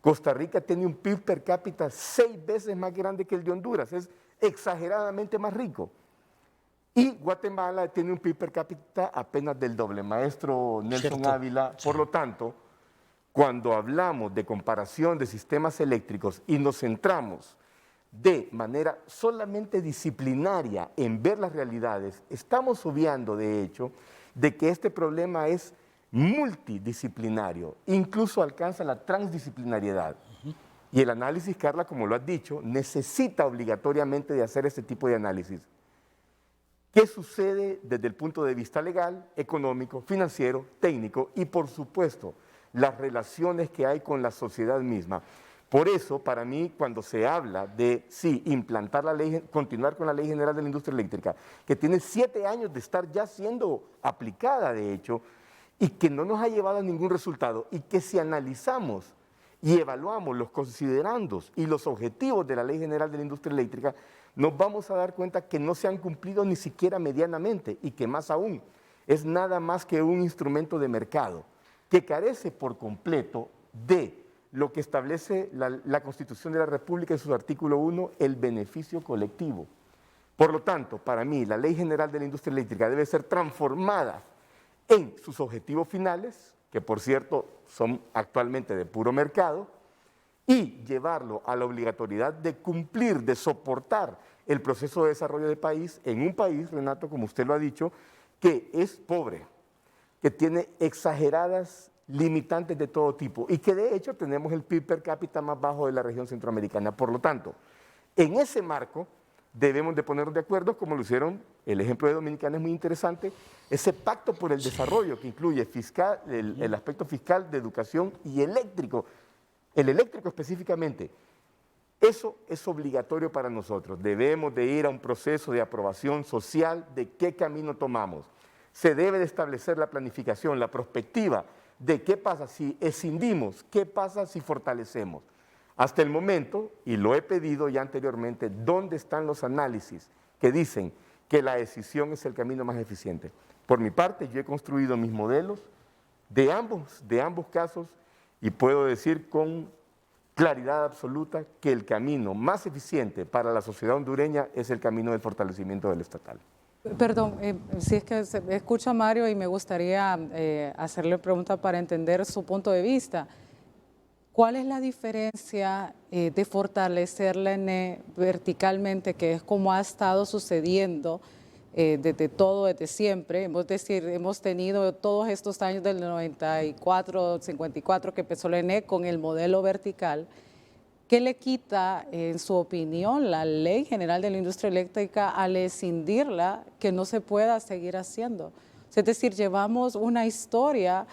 Costa Rica tiene un PIB per cápita 6 veces más grande que el de Honduras, es exageradamente más rico. Y Guatemala tiene un PIB per cápita apenas del doble. Maestro Nelson Ávila, por lo tanto, cuando hablamos de comparación de sistemas eléctricos y nos centramos de manera solamente disciplinaria en ver las realidades, estamos obviando, de hecho, de que este problema es multidisciplinario, incluso alcanza la transdisciplinariedad. Y el análisis, Carla, como lo has dicho, necesita obligatoriamente de hacer este tipo de análisis. ¿Qué sucede desde el punto de vista legal, económico, financiero, técnico y, por supuesto, las relaciones que hay con la sociedad misma? Por eso, para mí, cuando se habla de, sí, implantar la ley, continuar con la Ley General de la Industria Eléctrica, que tiene 7 años de estar ya siendo aplicada, de hecho, y que no nos ha llevado a ningún resultado, y que si analizamos y evaluamos los considerandos y los objetivos de la Ley General de la Industria Eléctrica, nos vamos a dar cuenta que no se han cumplido ni siquiera medianamente, y que más aún es nada más que un instrumento de mercado que carece por completo de lo que establece la Constitución de la República en su artículo 1, el beneficio colectivo. Por lo tanto, para mí, la Ley General de la Industria Eléctrica debe ser transformada en sus objetivos finales, que por cierto son actualmente de puro mercado, y llevarlo a la obligatoriedad de cumplir, de soportar el proceso de desarrollo del país, en un país, Renato, como usted lo ha dicho, que es pobre, que tiene exageradas limitantes de todo tipo y que de hecho tenemos el PIB per cápita más bajo de la región centroamericana. Por lo tanto, en ese marco debemos de ponernos de acuerdo, como lo hicieron, el ejemplo de Dominicana es muy interesante, ese pacto por el desarrollo que incluye fiscal, el aspecto fiscal, de educación y eléctrico, el eléctrico específicamente. Eso es obligatorio para nosotros. Debemos de ir a un proceso de aprobación social de qué camino tomamos. Se debe de establecer la planificación, la prospectiva de qué pasa si escindimos, qué pasa si fortalecemos. Hasta el momento, y lo he pedido ya anteriormente, ¿dónde están los análisis que dicen que la escisión es el camino más eficiente? Por mi parte, yo he construido mis modelos de ambos casos, y puedo decir con claridad absoluta que el camino más eficiente para la sociedad hondureña es el camino del fortalecimiento del estatal. Perdón, si es que escucho a Mario y me gustaría hacerle pregunta para entender su punto de vista. ¿Cuál es la diferencia de fortalecer la ENE verticalmente, que es como ha estado sucediendo desde siempre? Hemos tenido todos estos años del 94, 54 que empezó la ENE con el modelo vertical. ¿Qué le quita, en su opinión, la Ley General de la Industria Eléctrica al escindirla que no se pueda seguir haciendo? Es decir, llevamos una historia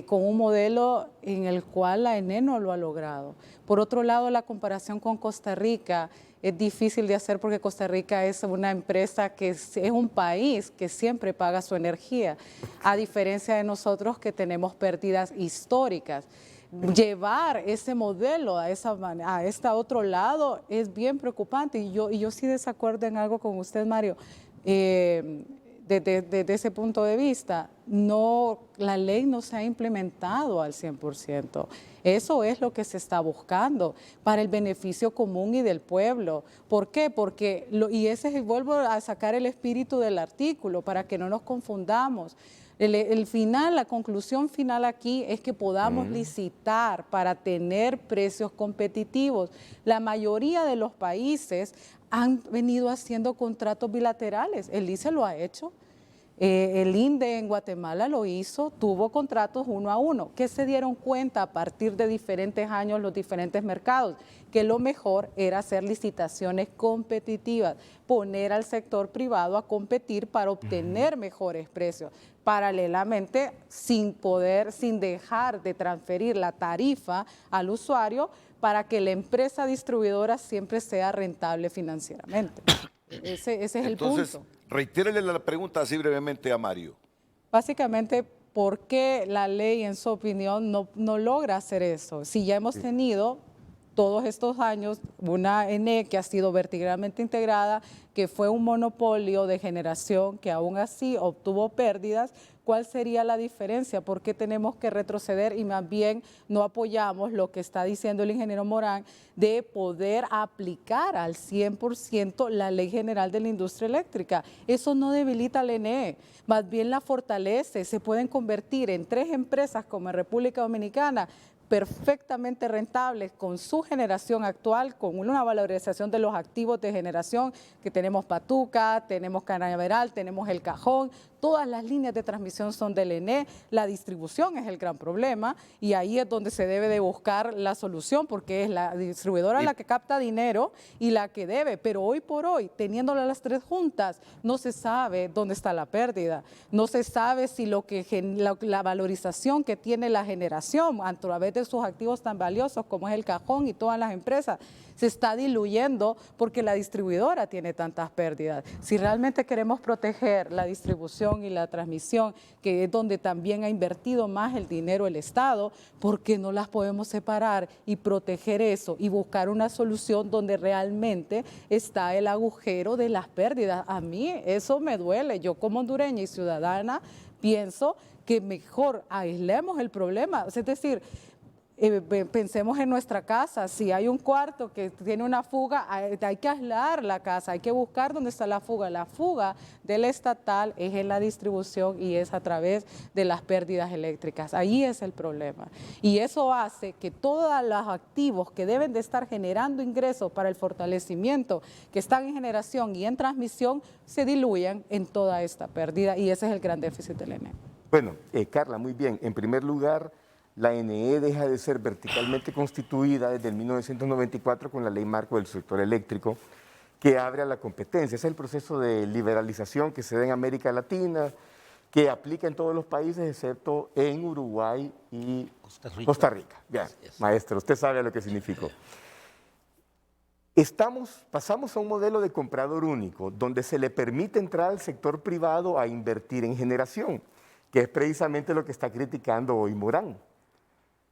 con un modelo en el cual la ENE no lo ha logrado. Por otro lado, la comparación con Costa Rica es difícil de hacer porque Costa Rica es una empresa que es un país que siempre paga su energía, a diferencia de nosotros que tenemos pérdidas históricas. Llevar ese modelo a este otro lado es bien preocupante y yo sí desacuerdo en algo con usted, Mario. Desde ese punto de vista, la ley no se ha implementado al 100%. Eso es lo que se está buscando para el beneficio común y del pueblo. ¿Por qué? Porque, vuelvo a sacar el espíritu del artículo para que no nos confundamos. La conclusión final aquí es que podamos licitar para tener precios competitivos. La mayoría de los países han venido haciendo contratos bilaterales. El ICE lo ha hecho. El INDE en Guatemala lo hizo, tuvo contratos 1 a 1, que se dieron cuenta a partir de diferentes años los diferentes mercados, que lo mejor era hacer licitaciones competitivas, poner al sector privado a competir para obtener mejores precios, paralelamente sin dejar de transferir la tarifa al usuario para que la empresa distribuidora siempre sea rentable financieramente. Ese es el punto. Entonces, reitérele la pregunta así brevemente a Mario. Básicamente, ¿por qué la ley, en su opinión, no logra hacer eso? Si ya hemos tenido todos estos años una ENE que ha sido verticalmente integrada, que fue un monopolio de generación que aún así obtuvo pérdidas, ¿cuál sería la diferencia? ¿Por qué tenemos que retroceder y más bien no apoyamos lo que está diciendo el ingeniero Morán de poder aplicar al 100% la Ley General de la Industria Eléctrica? Eso no debilita la ENE, más bien la fortalece. Se pueden convertir en 3 empresas como en República Dominicana, perfectamente rentables con su generación actual, con una valorización de los activos de generación que tenemos Patuca, tenemos Cañaveral, tenemos El Cajón, todas las líneas de transmisión son del ENE, la distribución es el gran problema y ahí es donde se debe de buscar la solución porque es la distribuidora la que capta dinero y la que debe, pero hoy por hoy, teniéndolas las 3 juntas, no se sabe dónde está la pérdida, no se sabe si la valorización que tiene la generación a través de sus activos tan valiosos como es El Cajón y todas las empresas, se está diluyendo porque la distribuidora tiene tantas pérdidas. Si realmente queremos proteger la distribución y la transmisión, que es donde también ha invertido más el dinero el Estado, ¿por qué no las podemos separar y proteger eso y buscar una solución donde realmente está el agujero de las pérdidas? A mí eso me duele. Yo como hondureña y ciudadana pienso que mejor aislemos el problema. Es decir, pensemos en nuestra casa, si hay un cuarto que tiene una fuga, hay que aislar la casa, hay que buscar dónde está la fuga. La fuga del estatal es en la distribución y es a través de las pérdidas eléctricas. Ahí es el problema. Y eso hace que todos los activos que deben de estar generando ingresos para el fortalecimiento, que están en generación y en transmisión, se diluyan en toda esta pérdida y ese es el gran déficit del ENE. Bueno, Carla, muy bien. En primer lugar, la ENE deja de ser verticalmente constituida desde el 1994 con la Ley Marco del Sector Eléctrico, que abre a la competencia. Ese es el proceso de liberalización que se da en América Latina, que aplica en todos los países excepto en Uruguay y Costa Rica. Ya, maestro, usted sabe lo que significó. Pasamos a un modelo de comprador único, donde se le permite entrar al sector privado a invertir en generación, que es precisamente lo que está criticando hoy Morán.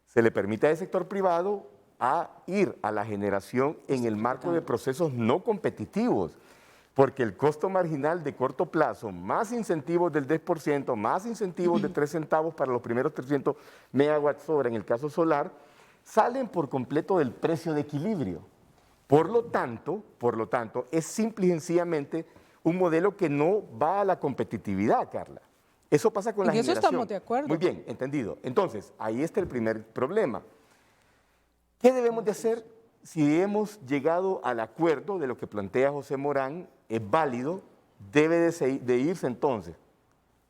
Se le permite al sector privado a ir a la generación en el marco de procesos no competitivos. porque el costo marginal de corto plazo, más incentivos del 10%, más incentivos de 3 centavos para los primeros 300 megawatts hora en el caso solar, salen por completo del precio de equilibrio. Por lo tanto, es simple y sencillamente un modelo que no va a la competitividad, Carla. Eso pasa con la En eso generación. estamos de acuerdo. Muy bien, entendido. Entonces, ahí está el primer problema. ¿Qué debemos de hacer si hemos llegado al acuerdo de lo que plantea José Morán? Es válido, debe de irse entonces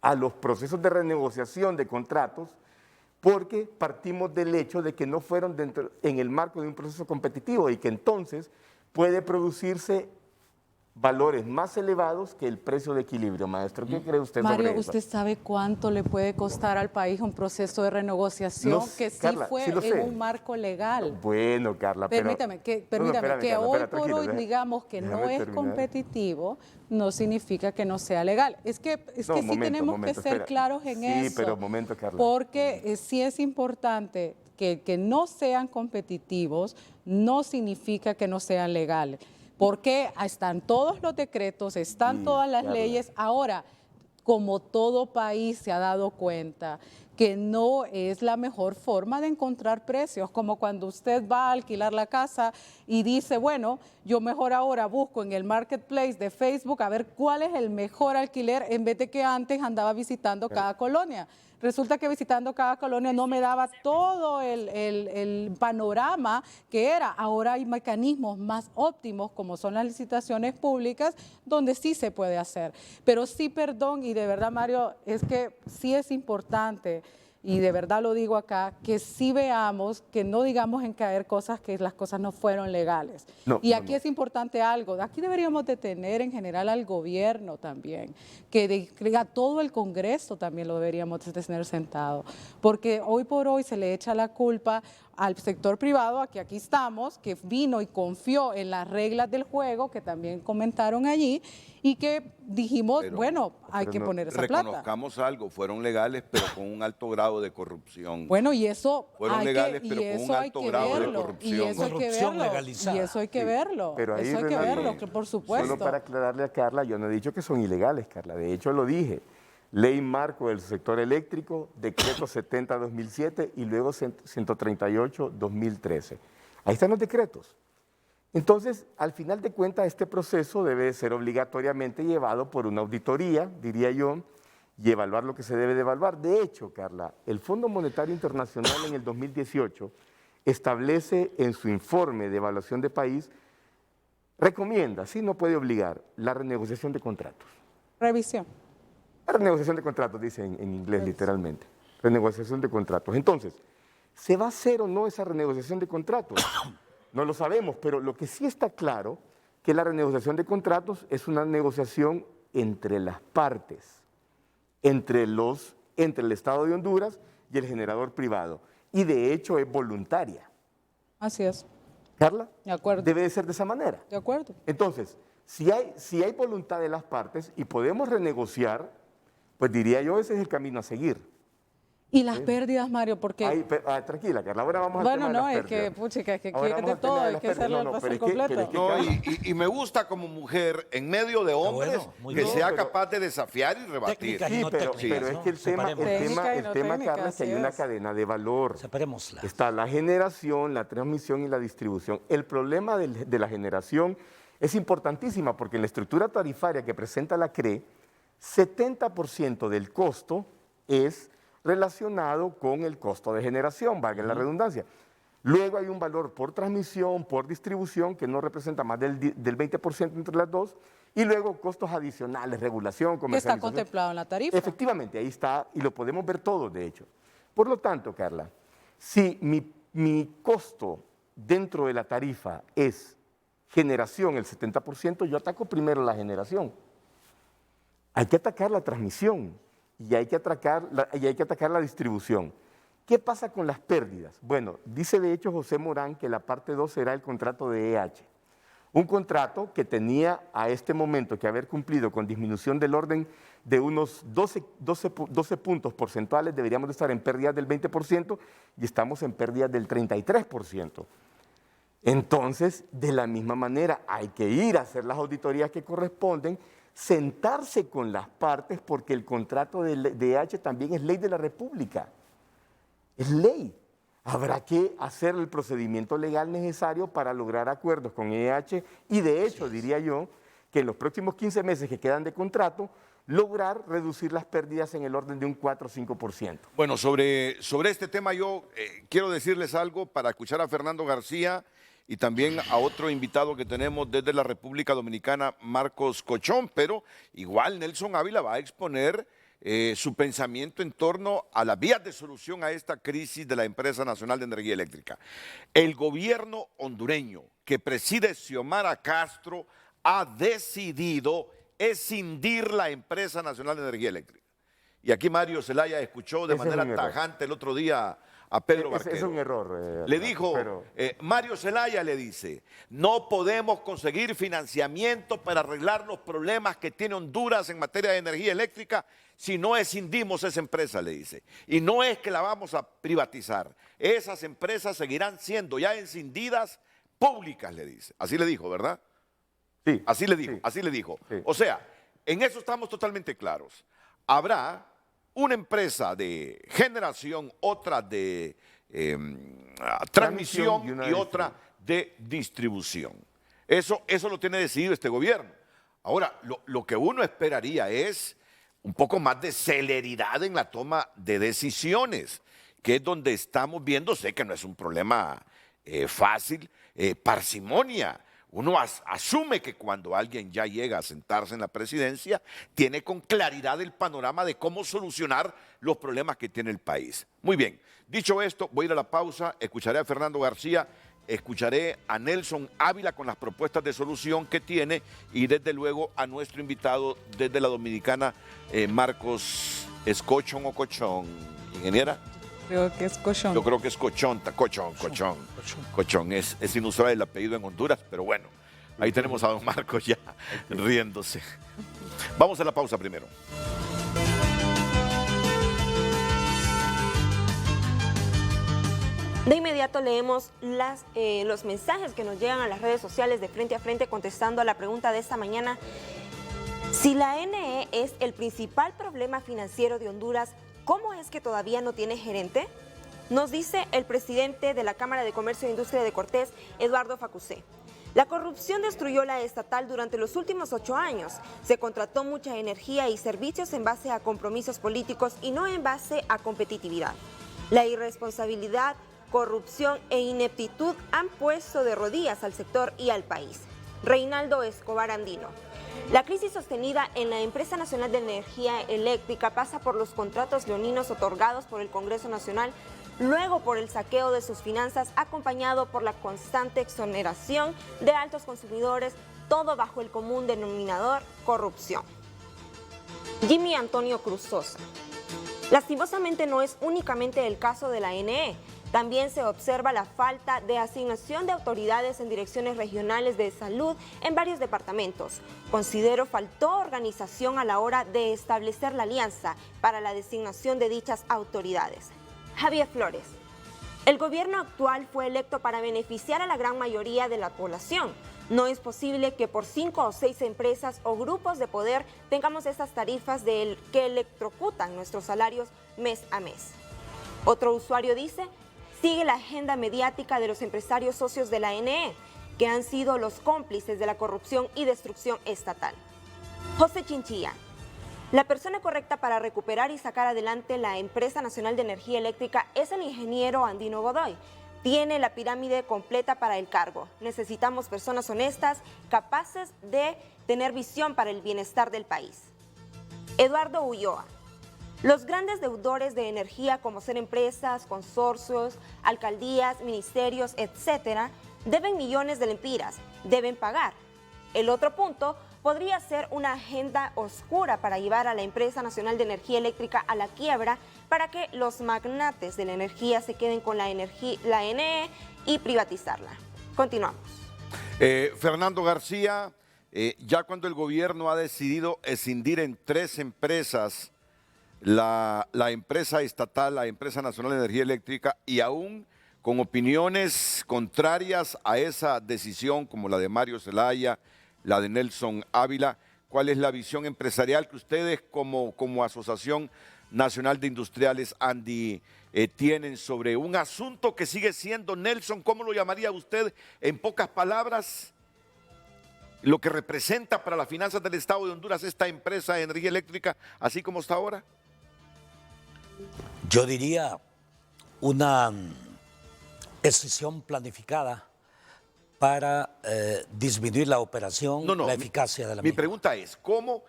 a los procesos de renegociación de contratos, porque partimos del hecho de que no fueron en el marco de un proceso competitivo y que entonces puede producirse valores más elevados que el precio de equilibrio. Maestro, ¿qué cree usted Mario, sobre eso? ¿usted sabe cuánto le puede costar al país un proceso de renegociación que sí Carla, fue sí lo en sé. un marco legal? Bueno, Carla, Permítame, que espérame, que Carla, hoy espera, por tranquila, hoy digamos que no déjame es terminar. competitivo, no significa que no sea legal. Es que sí tenemos que ser espera. claros en eso. Sí, pero momento, Carla. Porque sí es importante que no sean competitivos, no significa que no sean legales. Porque están todos los decretos, están Sí, todas las Carla. leyes. Ahora, como todo país se ha dado cuenta que no es la mejor forma de encontrar precios, como cuando usted va a alquilar la casa y dice, bueno, yo mejor ahora busco en el marketplace de Facebook a ver cuál es el mejor alquiler en vez de que antes andaba visitando cada colonia. Resulta que visitando cada colonia no me daba todo el panorama que era. Ahora hay mecanismos más óptimos, como son las licitaciones públicas, donde sí se puede hacer. Pero sí, perdón, y de verdad, Mario, es que sí es importante, y de verdad lo digo acá, que sí veamos, que no digamos en caer cosas que las cosas no fueron legales. Y aquí es importante algo, aquí deberíamos de tener en general al gobierno también, que a todo el Congreso también lo deberíamos de tener sentado, porque hoy por hoy se le echa la culpa al sector privado, a que aquí estamos, que vino y confió en las reglas del juego, que también comentaron allí, y que dijimos, Pero- bueno, hay que poner esa plata. Reconozcamos algo, fueron legales, pero con un alto grado de corrupción. Bueno, y eso Fueron hay legales, que, pero y con un eso hay alto que grado de verlo, y corrupción. eso hay que Corrupción verlo, legalizada. y eso hay que verlo, Pero ahí, eso hay que Renato, verlo, que por supuesto. Solo para aclararle a Carla, yo no he dicho que son ilegales, Carla. De hecho, lo dije. Ley marco del sector eléctrico, decreto 70-2007 y luego 138-2013. Ahí están los decretos. Entonces, al final de cuentas, este proceso debe ser obligatoriamente llevado por una auditoría, diría yo, y evaluar lo que se debe de evaluar. De hecho, Carla, el Fondo Monetario Internacional en el 2018 establece en su informe de evaluación de país, recomienda, sí, no puede obligar, la renegociación de contratos. Revisión. La renegociación de contratos, dice en inglés literalmente. Renegociación de contratos. Entonces, ¿se va a hacer o no esa renegociación de contratos? No lo sabemos, pero lo que sí está claro, que la renegociación de contratos es una negociación entre las partes, entre el Estado de Honduras y el generador privado. Y de hecho es voluntaria. Así es, Carla, de acuerdo, debe de ser de esa manera. de acuerdo. Entonces, si hay voluntad de las partes y podemos renegociar, pues diría yo, ese es el camino a seguir. Y las pérdidas, Mario, porque... Tranquila, Carla, ahora vamos al Bueno, tema de no, las es que, pérdidas. puchica, es que Ahora quiere vamos de al tema todo, de hay las que pérdidas. hacerle el No, paseo pero es que- completo. pero es que- No, y me gusta como mujer, en medio de hombres, bueno, muy que bien. sea pero- capaz de desafiar y rebatir. Técnicas y Sí, no pero técnicas, es ¿no? que el tema, Separemos. Técnica y no técnica, Carla, es que hay así una es. cadena de valor. Separémosla. Está la generación, la transmisión y la distribución. El problema de la generación es importantísima porque en la estructura tarifaria que presenta la CRE, 70% del costo es relacionado con el costo de generación, valga la redundancia. Luego hay un valor por transmisión, por distribución, que no representa más del 20% entre las dos, y luego costos adicionales, regulación, Que está comercialización. contemplado en la tarifa. Efectivamente, ahí está, y lo podemos ver todo, de hecho. Por lo tanto, Carla, si mi costo dentro de la tarifa es generación, el 70%, yo ataco primero la generación. Hay que atacar la transmisión y hay que atacar la distribución. ¿Qué pasa con las pérdidas? Bueno, dice de hecho José Morán que la parte 2 será el contrato de EH. Un contrato que tenía a este momento que haber cumplido con disminución del orden de unos 12 puntos porcentuales, deberíamos de estar en pérdidas del 20% y estamos en pérdidas del 33%. Entonces, de la misma manera, hay que ir a hacer las auditorías que corresponden, sentarse con las partes, porque el contrato de EH también es ley de la República. Es ley. Habrá que hacer el procedimiento legal necesario para lograr acuerdos con EH y, de hecho, diría yo, que en los próximos 15 meses que quedan de contrato, lograr reducir las pérdidas en el orden de un 4 o 5%. Bueno, sobre este tema yo quiero decirles algo para escuchar a Fernando García y también a otro invitado que tenemos desde la República Dominicana, Marcos Cochón, pero igual Nelson Ávila va a exponer su pensamiento en torno a las vías de solución a esta crisis de la Empresa Nacional de Energía Eléctrica. El gobierno hondureño que preside Xiomara Castro ha decidido escindir la Empresa Nacional de Energía Eléctrica. Y aquí Mario Zelaya escuchó de manera tajante el otro día a Pedro Barquero. Es un error. Le dijo, Mario Zelaya le dice, no podemos conseguir financiamiento para arreglar los problemas que tiene Honduras en materia de energía eléctrica si no escindimos esa empresa, le dice. Y no es que la vamos a privatizar, esas empresas seguirán siendo ya escindidas públicas, le dice. Así le dijo, ¿verdad? Sí. Así le dijo, sí. así le dijo. Sí. O sea, en eso estamos totalmente claros. Habrá una empresa de generación, otra de transmisión y otra de distribución. Eso lo tiene decidido este gobierno. Ahora, lo que uno esperaría es un poco más de celeridad en la toma de decisiones, que es donde estamos viendo, sé que no es un problema fácil, parsimonia. Uno asume que cuando alguien ya llega a sentarse en la presidencia, tiene con claridad el panorama de cómo solucionar los problemas que tiene el país. Muy bien, dicho esto, voy a ir a la pausa, escucharé a Fernando García, escucharé a Nelson Ávila con las propuestas de solución que tiene y desde luego a nuestro invitado desde la Dominicana, Marcos Escochón o Cochón, ingeniera. Creo que es Cochón. Yo creo que es Cochón. Es inusual el apellido en Honduras, pero bueno, ahí tenemos a don Marcos ya riéndose. Vamos a la pausa primero. De inmediato leemos los mensajes que nos llegan a las redes sociales de Frente a Frente contestando a la pregunta de esta mañana. Si la NE es el principal problema financiero de Honduras, ¿cómo es que todavía no tiene gerente? Nos dice el presidente de la Cámara de Comercio e Industria de Cortés, Eduardo Facusé. La corrupción destruyó la estatal durante los últimos 8 años. Se contrató mucha energía y servicios en base a compromisos políticos y no en base a competitividad. La irresponsabilidad, corrupción e ineptitud han puesto de rodillas al sector y al país. Reinaldo Escobar Andino. La crisis sostenida en la Empresa Nacional de Energía Eléctrica pasa por los contratos leoninos otorgados por el Congreso Nacional, luego por el saqueo de sus finanzas, acompañado por la constante exoneración de altos consumidores, todo bajo el común denominador corrupción. Jimmy Antonio Cruz Sosa. Lastimosamente no es únicamente el caso de la NE. También se observa la falta de asignación de autoridades en direcciones regionales de salud en varios departamentos. Considero faltó organización a la hora de establecer la alianza para la designación de dichas autoridades. Javier Flores. El gobierno actual fue electo para beneficiar a la gran mayoría de la población. No es posible que por 5 o 6 empresas o grupos de poder tengamos estas tarifas que electrocutan nuestros salarios mes a mes. Otro usuario dice: sigue la agenda mediática de los empresarios socios de la NE, que han sido los cómplices de la corrupción y destrucción estatal. José Chinchilla. La persona correcta para recuperar y sacar adelante la Empresa Nacional de Energía Eléctrica es el ingeniero Andino Godoy. Tiene la pirámide completa para el cargo. Necesitamos personas honestas, capaces de tener visión para el bienestar del país. Eduardo Ulloa. Los grandes deudores de energía, como ser empresas, consorcios, alcaldías, ministerios, etcétera, deben millones de lempiras, deben pagar. El otro punto podría ser una agenda oscura para llevar a la Empresa Nacional de Energía Eléctrica a la quiebra para que los magnates de la energía se queden con la NE y privatizarla. Continuamos. Fernando García, ya cuando el gobierno ha decidido escindir en 3 empresas la empresa estatal, la Empresa Nacional de Energía Eléctrica, y aún con opiniones contrarias a esa decisión, como la de Mario Zelaya, la de Nelson Ávila. ¿Cuál es la visión empresarial que ustedes como Asociación Nacional de Industriales, Andy, tienen sobre un asunto que sigue siendo, Nelson, ¿cómo lo llamaría usted en pocas palabras? Lo que representa para las finanzas del Estado de Honduras esta empresa de energía eléctrica, así como está ahora. Yo diría una decisión planificada para disminuir la operación, la eficacia de la misma. Mi pregunta es, ¿cómo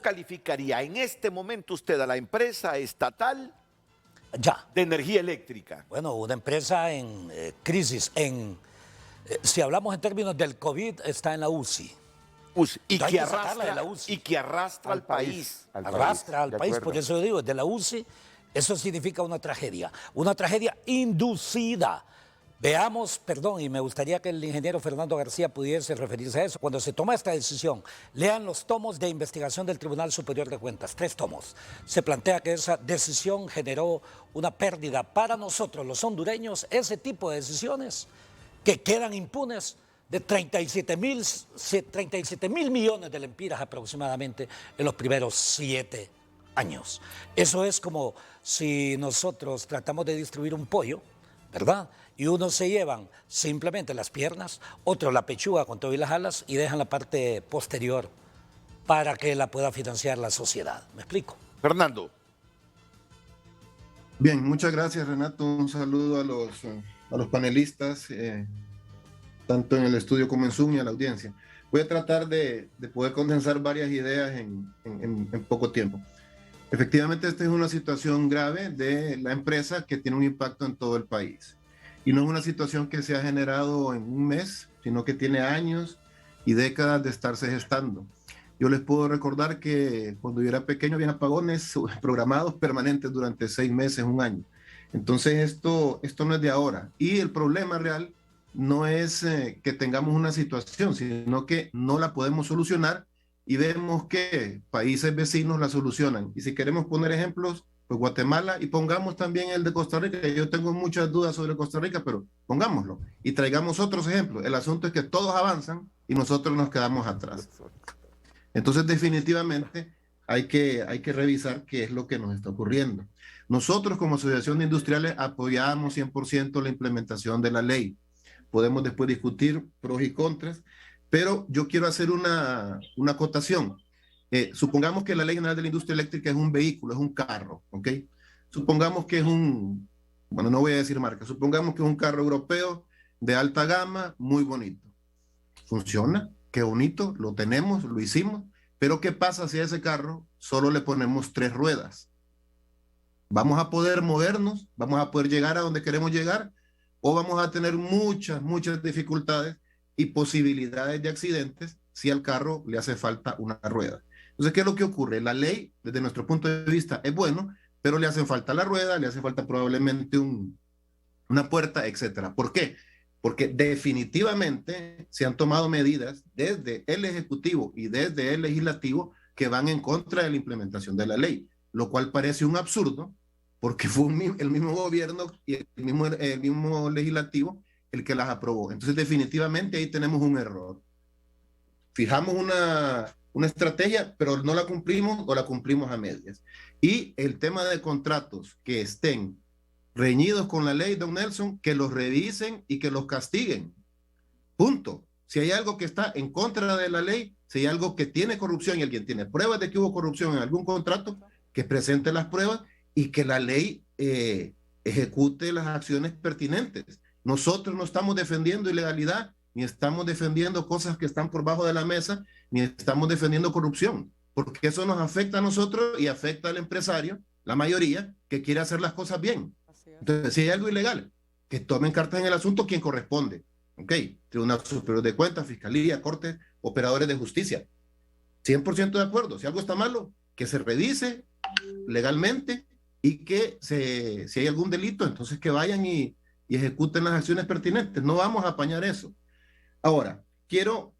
calificaría en este momento usted a la empresa estatal de energía eléctrica? Bueno, una empresa en crisis, si hablamos en términos del COVID, está en la UCI. Y que arrastra al país. Arrastra al país, por eso yo digo, de la UCI, eso significa una tragedia inducida. Veamos, y me gustaría que el ingeniero Fernando García pudiese referirse a eso. Cuando se toma esta decisión, lean los tomos de investigación del Tribunal Superior de Cuentas, 3 tomos. Se plantea que esa decisión generó una pérdida para nosotros, los hondureños, ese tipo de decisiones que quedan impunes de 37 mil millones de lempiras aproximadamente en los primeros 7 años. Eso es como si nosotros tratamos de distribuir un pollo, ¿verdad? Y unos se llevan simplemente las piernas, otros la pechuga con todo y las alas y dejan la parte posterior para que la pueda financiar la sociedad. ¿Me explico? Fernando. Bien, muchas gracias, Renato. Un saludo a los panelistas, tanto en el estudio como en Zoom y a la audiencia. Voy a tratar de poder condensar varias ideas en poco tiempo. Efectivamente, esta es una situación grave de la empresa que tiene un impacto en todo el país. Y no es una situación que se ha generado en un mes, sino que tiene años y décadas de estarse gestando. Yo les puedo recordar que cuando yo era pequeño había apagones programados permanentes durante 6 meses, un año. Entonces esto no es de ahora. Y el problema real no es que tengamos una situación, sino que no la podemos solucionar y vemos que países vecinos la solucionan. Y si queremos poner ejemplos, pues Guatemala, y pongamos también el de Costa Rica. Yo tengo muchas dudas sobre Costa Rica, pero pongámoslo y traigamos otros ejemplos. El asunto es que todos avanzan y nosotros nos quedamos atrás. Entonces, definitivamente, hay que revisar qué es lo que nos está ocurriendo. Nosotros, como Asociación de Industriales, apoyamos 100% la implementación de la ley. Podemos después discutir pros y contras, pero yo quiero hacer una acotación. Supongamos que la Ley General de la Industria Eléctrica es un vehículo, es un carro, ¿ok? Supongamos que es bueno, no voy a decir marca, supongamos que es un carro europeo de alta gama, muy bonito. Funciona, qué bonito, lo tenemos, lo hicimos, pero ¿qué pasa si a ese carro solo le ponemos 3 ruedas? ¿Vamos a poder movernos? ¿Vamos a poder llegar a donde queremos llegar? ¿O vamos a tener muchas dificultades y posibilidades de accidentes si al carro le hace falta una rueda? Entonces, ¿qué es lo que ocurre? La ley, desde nuestro punto de vista, es bueno, pero le hacen falta la rueda, le hace falta probablemente una puerta, etcétera. ¿Por qué? Porque definitivamente se han tomado medidas desde el Ejecutivo y desde el Legislativo que van en contra de la implementación de la ley, lo cual parece un absurdo, porque fue el mismo gobierno y el mismo Legislativo el que las aprobó. Entonces, definitivamente ahí tenemos un error. Fijamos una estrategia, pero no la cumplimos o la cumplimos a medias. Y el tema de contratos que estén reñidos con la ley, don Nelson, que los revisen y que los castiguen. Punto. Si hay algo que está en contra de la ley, si hay algo que tiene corrupción y alguien tiene pruebas de que hubo corrupción en algún contrato, que presente las pruebas y que la ley ejecute las acciones pertinentes. Nosotros no estamos defendiendo ilegalidad, ni estamos defendiendo cosas que están por bajo de la mesa, ni estamos defendiendo corrupción, porque eso nos afecta a nosotros y afecta al empresario, la mayoría, que quiere hacer las cosas bien. Entonces, si hay algo ilegal, que tomen cartas en el asunto quien corresponde. ¿Ok? Tribunal Superior de Cuentas, Fiscalía, Corte, operadores de justicia. 100% de acuerdo. Si algo está malo, que se revise legalmente y que si hay algún delito, entonces que vayan y ejecuten las acciones pertinentes. No vamos a apañar eso. Ahora, quiero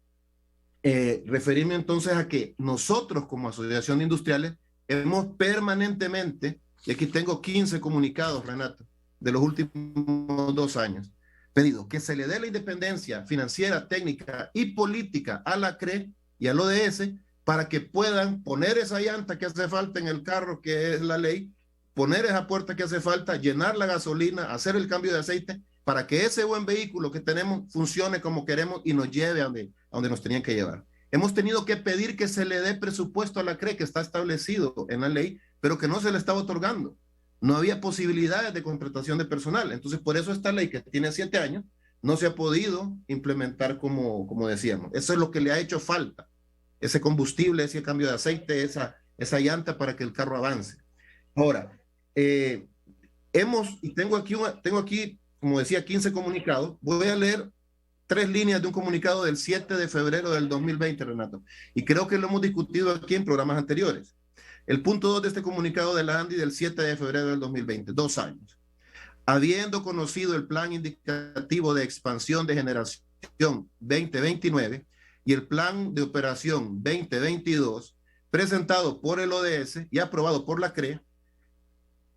referirme entonces a que nosotros como Asociación de Industriales hemos permanentemente, y aquí tengo 15 comunicados, Renato, de los últimos 2 años, pedido que se le dé la independencia financiera, técnica y política a la CRE y al ODS para que puedan poner esa llanta que hace falta en el carro, que es la ley, poner esa puerta que hace falta, llenar la gasolina, hacer el cambio de aceite, para que ese buen vehículo que tenemos funcione como queremos y nos lleve a donde nos tenían que llevar. Hemos tenido que pedir que se le dé presupuesto a la CRE, que está establecido en la ley, pero que no se le estaba otorgando. No había posibilidades de contratación de personal. Entonces, por eso esta ley, que tiene 7 años, no se ha podido implementar como decíamos. Eso es lo que le ha hecho falta. Ese combustible, ese cambio de aceite, esa llanta para que el carro avance. Ahora, tengo aquí, como decía, 15 comunicados. Voy a leer 3 líneas de un comunicado del 7 de febrero del 2020, Renato. Y creo que lo hemos discutido aquí en programas anteriores. El punto 2 de este comunicado de la ANDI del 7 de febrero del 2020, 2 años. Habiendo conocido el plan indicativo de expansión de generación 2029 y el plan de operación 2022 presentado por el ODS y aprobado por la CRE,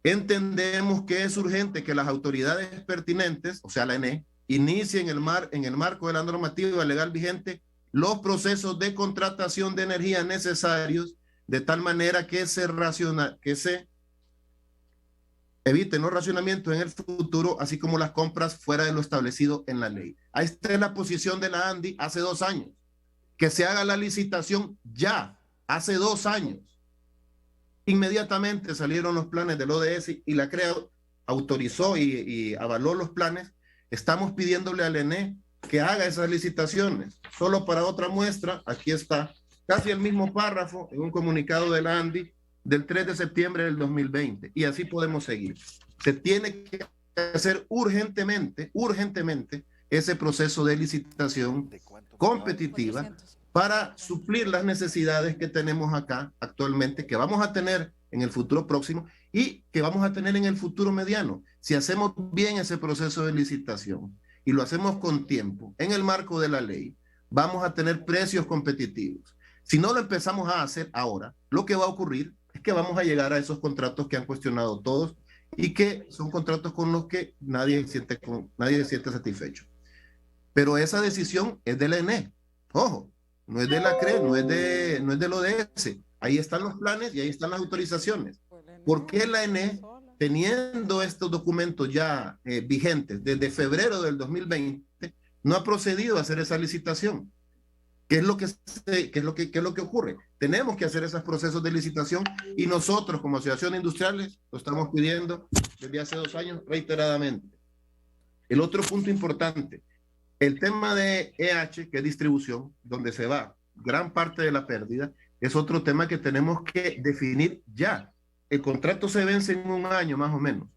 entendemos que es urgente que las autoridades pertinentes, o sea la ENE, inicien en el marco de la normativa legal vigente los procesos de contratación de energía necesarios de tal manera que se eviten los racionamientos en el futuro, así como las compras fuera de lo establecido en la ley. Ahí está la posición de la ANDI hace 2 años. Que se haga la licitación ya, hace 2 años. Inmediatamente salieron los planes del ODS y la CRE autorizó y avaló los planes. Estamos pidiéndole al ENE que haga esas licitaciones. Solo para otra muestra, aquí está casi el mismo párrafo en un comunicado de la ANDI del 3 de septiembre del 2020. Y así podemos seguir. Se tiene que hacer urgentemente ese proceso de licitación competitiva para suplir las necesidades que tenemos acá actualmente, que vamos a tener en el futuro próximo y que vamos a tener en el futuro mediano. Si hacemos bien ese proceso de licitación y lo hacemos con tiempo, en el marco de la ley, vamos a tener precios competitivos. Si no lo empezamos a hacer ahora, lo que va a ocurrir es que vamos a llegar a esos contratos que han cuestionado todos y que son contratos con los que nadie se siente satisfecho. Pero esa decisión es de la ENE. Ojo, no es de la CRE, no es del ODS. Ahí están los planes y ahí están las autorizaciones. ¿Por qué la ENE, teniendo estos documentos ya vigentes desde febrero del 2020, no ha procedido a hacer esa licitación? ¿Qué es lo que ocurre? Tenemos que hacer esos procesos de licitación y nosotros como asociación de industriales lo estamos pidiendo desde hace 2 años reiteradamente. El otro punto importante, el tema de EH, que es distribución, donde se va gran parte de la pérdida, es otro tema que tenemos que definir ya. El contrato se vence en 1 año más o menos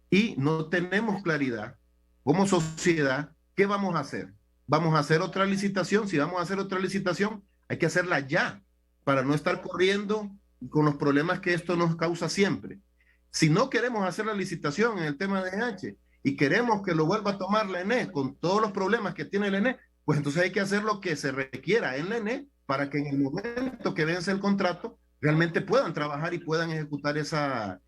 y no tenemos claridad como sociedad qué vamos a hacer. ¿Vamos a hacer otra licitación? Si vamos a hacer otra licitación, hay que hacerla ya para no estar corriendo con los problemas que esto nos causa siempre. Si no queremos hacer la licitación en el tema de EH y queremos que lo vuelva a tomar la ENE con todos los problemas que tiene la ENE, pues entonces hay que hacer lo que se requiera en la ENE para que en el momento que vence el contrato realmente puedan trabajar y puedan ejecutar esa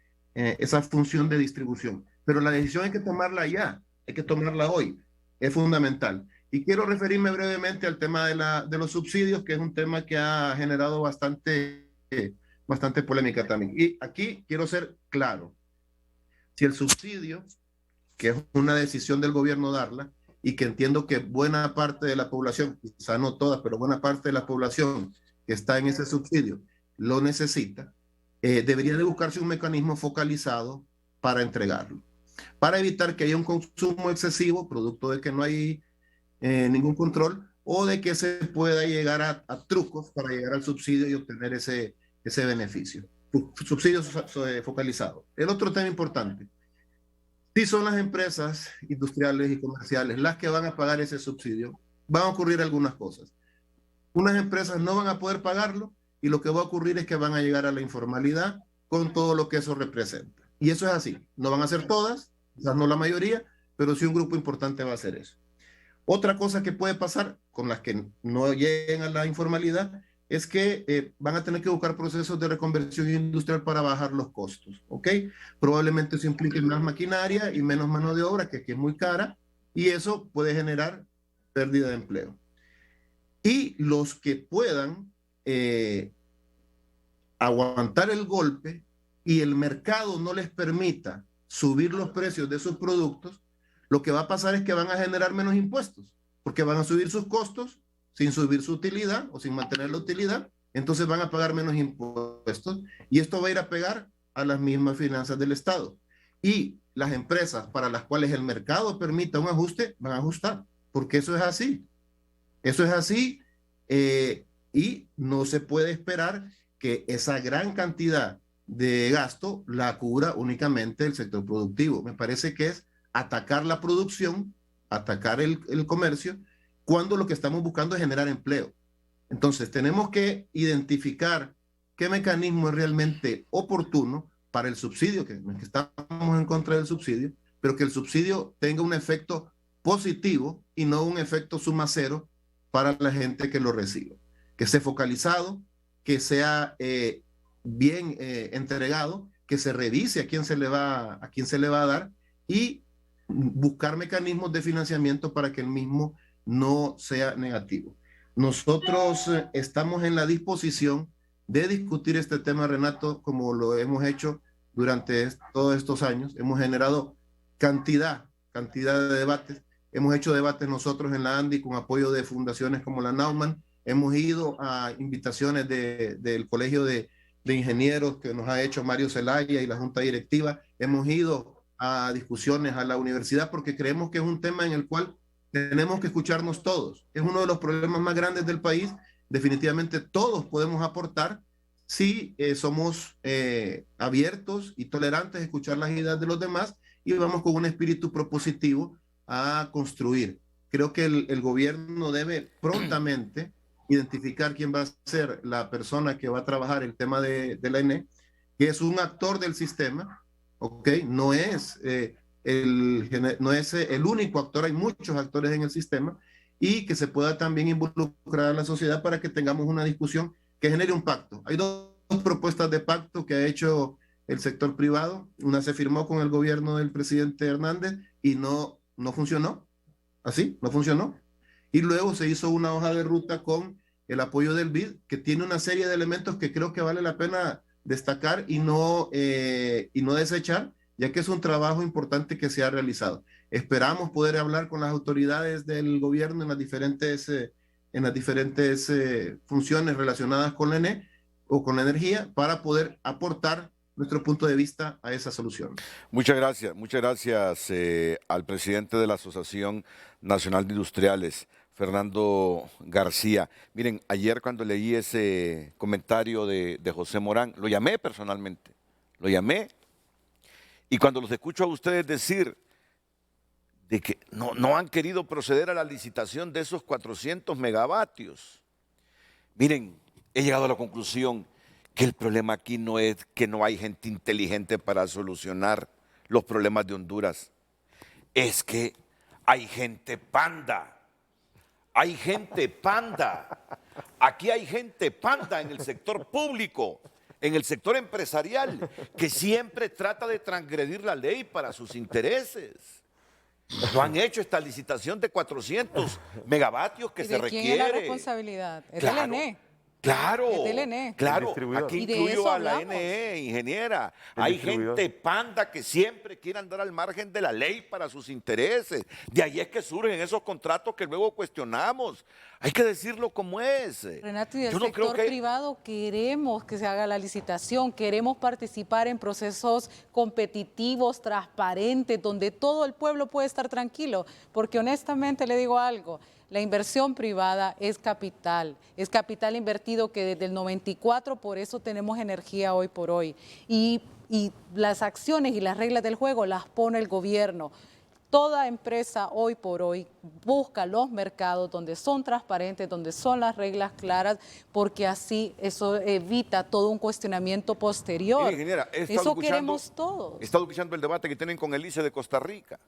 función de distribución. Pero la decisión hay que tomarla ya, hay que tomarla hoy, es fundamental. Y quiero referirme brevemente al tema de los subsidios, que es un tema que ha generado bastante polémica también. Y aquí quiero ser claro. Si el subsidio, que es una decisión del gobierno darla, y que entiendo que buena parte de la población, quizá no toda, pero buena parte de la población que está en ese subsidio lo necesita, debería de buscarse un mecanismo focalizado para entregarlo, para evitar que haya un consumo excesivo, producto de que no hay ningún control, o de que se pueda llegar a trucos para llegar al subsidio y obtener ese beneficio. Subsidio focalizado. El otro tema importante, si son las empresas industriales y comerciales las que van a pagar ese subsidio, van a ocurrir algunas cosas. Unas empresas no van a poder pagarlo y lo que va a ocurrir es que van a llegar a la informalidad con todo lo que eso representa. Y eso es así. No van a ser todas, quizás no la mayoría, pero sí un grupo importante va a hacer eso. Otra cosa que puede pasar con las que no lleguen a la informalidad es que van a tener que buscar procesos de reconversión industrial para bajar los costos, ¿ok? Probablemente eso implique más maquinaria y menos mano de obra, que aquí es muy cara, y eso puede generar pérdida de empleo. Y los que puedan aguantar el golpe y el mercado no les permita subir los precios de sus productos, lo que va a pasar es que van a generar menos impuestos, porque van a subir sus costos sin subir su utilidad o sin mantener la utilidad, entonces van a pagar menos impuestos y esto va a ir a pegar a las mismas finanzas del Estado. Y las empresas para las cuales el mercado permita un ajuste, van a ajustar, porque eso es así. Eso es así y no se puede esperar que esa gran cantidad de gasto la cubra únicamente el sector productivo. Me parece que es atacar la producción, atacar el comercio, cuando lo que estamos buscando es generar empleo. Entonces, tenemos que identificar qué mecanismo es realmente oportuno para el subsidio, que estamos en contra del subsidio, pero que el subsidio tenga un efecto positivo y no un efecto suma cero para la gente que lo recibe. Que esté focalizado, que sea bien entregado, que se revise a quién se le va a dar y buscar mecanismos de financiamiento para que el mismo no sea negativo. Nosotros estamos en la disposición de discutir este tema, Renato, como lo hemos hecho durante todos estos años. Hemos generado cantidad de debates. Hemos hecho debates nosotros en la ANDI con apoyo de fundaciones como la Naumann. Hemos ido a invitaciones del Colegio de Ingenieros que nos ha hecho Mario Zelaya y la Junta Directiva. Hemos ido a discusiones a la universidad porque creemos que es un tema en el cual tenemos que escucharnos todos. Es uno de los problemas más grandes del país. Definitivamente todos podemos aportar si somos abiertos y tolerantes a escuchar las ideas de los demás y vamos con un espíritu propositivo a construir. Creo que el gobierno debe prontamente identificar quién va a ser la persona que va a trabajar el tema de la ENE, que es un actor del sistema, ¿ok? No es el único actor, hay muchos actores en el sistema, y que se pueda también involucrar a la sociedad para que tengamos una discusión que genere un pacto. Hay dos propuestas de pacto que ha hecho el sector privado. Una se firmó con el gobierno del presidente Hernández y no funcionó. Así, no funcionó. Y luego se hizo una hoja de ruta con el apoyo del BID, que tiene una serie de elementos que creo que vale la pena destacar y no desechar, ya que es un trabajo importante que se ha realizado. Esperamos poder hablar con las autoridades del gobierno en las diferentes funciones relacionadas con la ENE o con la energía para poder aportar nuestro punto de vista a esa solución. Muchas gracias al presidente de la Asociación Nacional de Industriales, Fernando García. Miren, ayer cuando leí ese comentario de José Morán, lo llamé personalmente, y cuando los escucho a ustedes decir de que no han querido proceder a la licitación de esos 400 megavatios, miren, he llegado a la conclusión que el problema aquí no es que no hay gente inteligente para solucionar los problemas de Honduras, es que hay gente panda. Hay gente panda. Aquí hay gente panda en el sector público, en el sector empresarial, que siempre trata de transgredir la ley para sus intereses. No han hecho esta licitación de 400 megavatios que se requiere. ¿Quién es la responsabilidad? Es del ENE. Claro, claro, distribuidor. aquí Y de incluyo eso a la hablamos. NE, ingeniera. El Hay distribuidor. gente panda que siempre quiere andar al margen de la ley para sus intereses. De ahí es que surgen esos contratos que luego cuestionamos. Hay que decirlo como es. Renato, y del Yo no creo sector privado queremos que se haga la licitación, queremos participar en procesos competitivos, transparentes, donde todo el pueblo puede estar tranquilo, porque honestamente le digo algo, la inversión privada es capital invertido que desde el 94, por eso tenemos energía hoy por hoy. Y las acciones y las reglas del juego las pone el gobierno. Toda empresa hoy por hoy busca los mercados donde son transparentes, donde son las reglas claras, porque así eso evita todo un cuestionamiento posterior. Mire, ingeniera, Eso queremos todos. He estado escuchando el debate que tienen con el ICE de Costa Rica,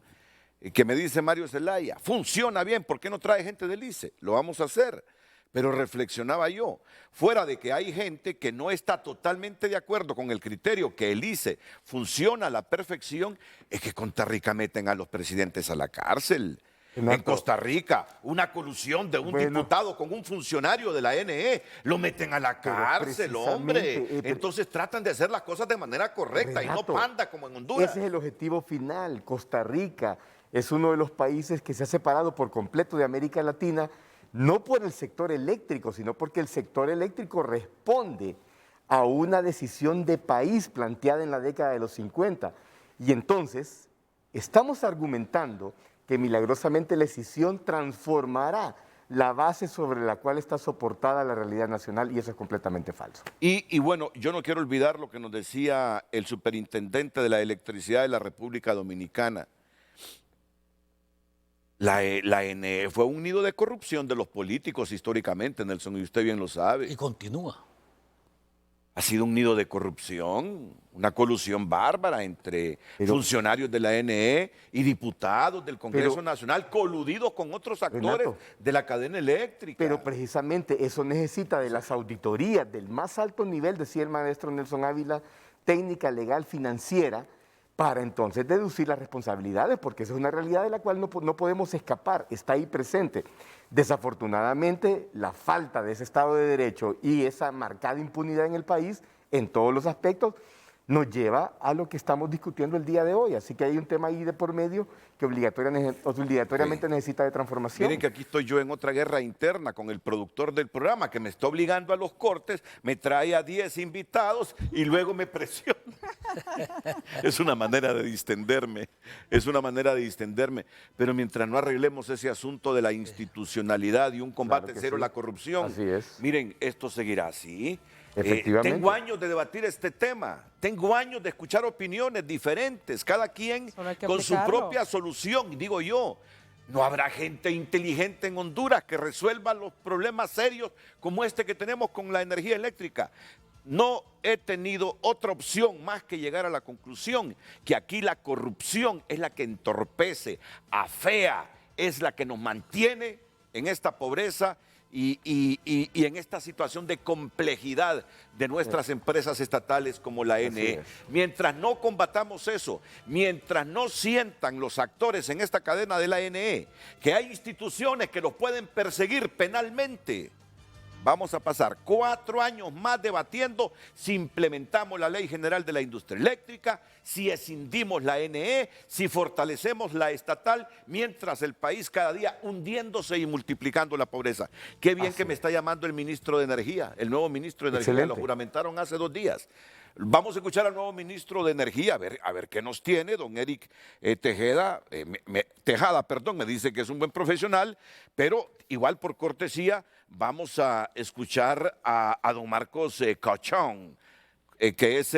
que me dice Mario Zelaya, funciona bien, ¿por qué no trae gente del ICE? Lo vamos a hacer. Pero reflexionaba yo, fuera de que hay gente que no está totalmente de acuerdo con el criterio que el ICE funciona a la perfección, es que Costa Rica meten a los presidentes a la cárcel. Renato. En Costa Rica, una colusión de un diputado con un funcionario de la NE, lo meten a la cárcel, hombre. Entonces tratan de hacer las cosas de manera correcta, Renato, y no panda como en Honduras. Ese es el objetivo final. Costa Rica es uno de los países que se ha separado por completo de América Latina, no por el sector eléctrico, sino porque el sector eléctrico responde a una decisión de país planteada en la década de los 50. Y entonces estamos argumentando que milagrosamente la decisión transformará la base sobre la cual está soportada la realidad nacional, y eso es completamente falso. Y bueno, yo no quiero olvidar lo que nos decía el superintendente de la electricidad de la República Dominicana. La NE fue un nido de corrupción de los políticos históricamente, Nelson, y usted bien lo sabe. Y continúa. Ha sido un nido de corrupción, una colusión bárbara entre funcionarios de la NE y diputados del Congreso Nacional coludidos con otros actores, Renato, de la cadena eléctrica. Pero precisamente eso necesita de las auditorías del más alto nivel, decía el maestro Nelson Ávila, técnica, legal, financiera, para entonces deducir las responsabilidades, porque esa es una realidad de la cual no podemos escapar, está ahí presente. Desafortunadamente, la falta de ese Estado de Derecho y esa marcada impunidad en el país, en todos los aspectos, nos lleva a lo que estamos discutiendo el día de hoy. Así que hay un tema ahí de por medio que obligatoriamente necesita de transformación. Miren que aquí estoy yo en otra guerra interna con el productor del programa, que me está obligando a los cortes, me trae a 10 invitados y luego me presiona. Es una manera de distenderme, pero mientras no arreglemos ese asunto de la institucionalidad y un combate cero a la corrupción, así es. Miren, esto seguirá así. Efectivamente. Tengo años de debatir este tema, tengo años de escuchar opiniones diferentes, cada quien con su propia solución, digo yo. ¿No habrá gente inteligente en Honduras que resuelva los problemas serios como este que tenemos con la energía eléctrica? No he tenido otra opción más que llegar a la conclusión que aquí la corrupción es la que entorpece, afea, es la que nos mantiene en esta pobreza y en esta situación de complejidad de nuestras empresas estatales como la NE. Mientras no combatamos eso, mientras no sientan los actores en esta cadena de la NE que hay instituciones que los pueden perseguir penalmente, vamos a pasar 4 años más debatiendo si implementamos la Ley General de la Industria Eléctrica, si escindimos la NE, si fortalecemos la estatal, mientras el país cada día hundiéndose y multiplicando la pobreza. Qué bien que me está llamando el ministro de Energía, el nuevo ministro de Energía. Excelente. Lo juramentaron hace 2 días. Vamos a escuchar al nuevo ministro de Energía, a ver qué nos tiene, don Eric Tejada, me dice que es un buen profesional, pero igual por cortesía vamos a escuchar a don Marcos Cachón, que es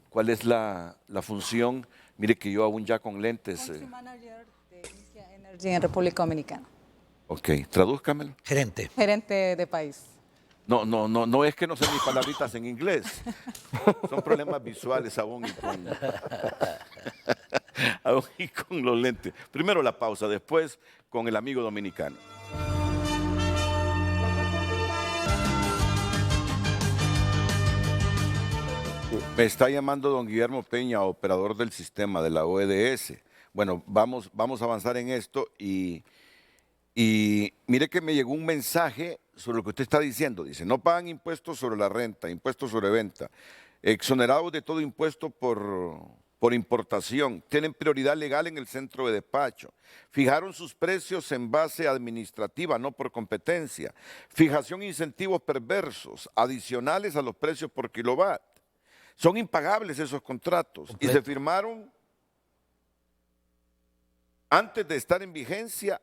¿cuál es la función? Mire que yo aún ya con lentes. Country Manager de Inicia Energy en República Dominicana. Ok, tradúzcamelo. Gerente. Gerente de país. No es que no sé mis palabritas en inglés. Son problemas visuales aún y con los lentes. Primero la pausa, después con el amigo dominicano. Me está llamando don Guillermo Peña, operador del sistema de la ODS. Bueno, vamos a avanzar en esto y mire que me llegó un mensaje sobre lo que usted está diciendo. Dice, no pagan impuestos sobre la renta, impuestos sobre venta, exonerados de todo impuesto por importación, tienen prioridad legal en el centro de despacho, fijaron sus precios en base administrativa, no por competencia, fijación de incentivos perversos, adicionales a los precios por kilowatt. Son impagables esos contratos y se firmaron antes de estar en vigencia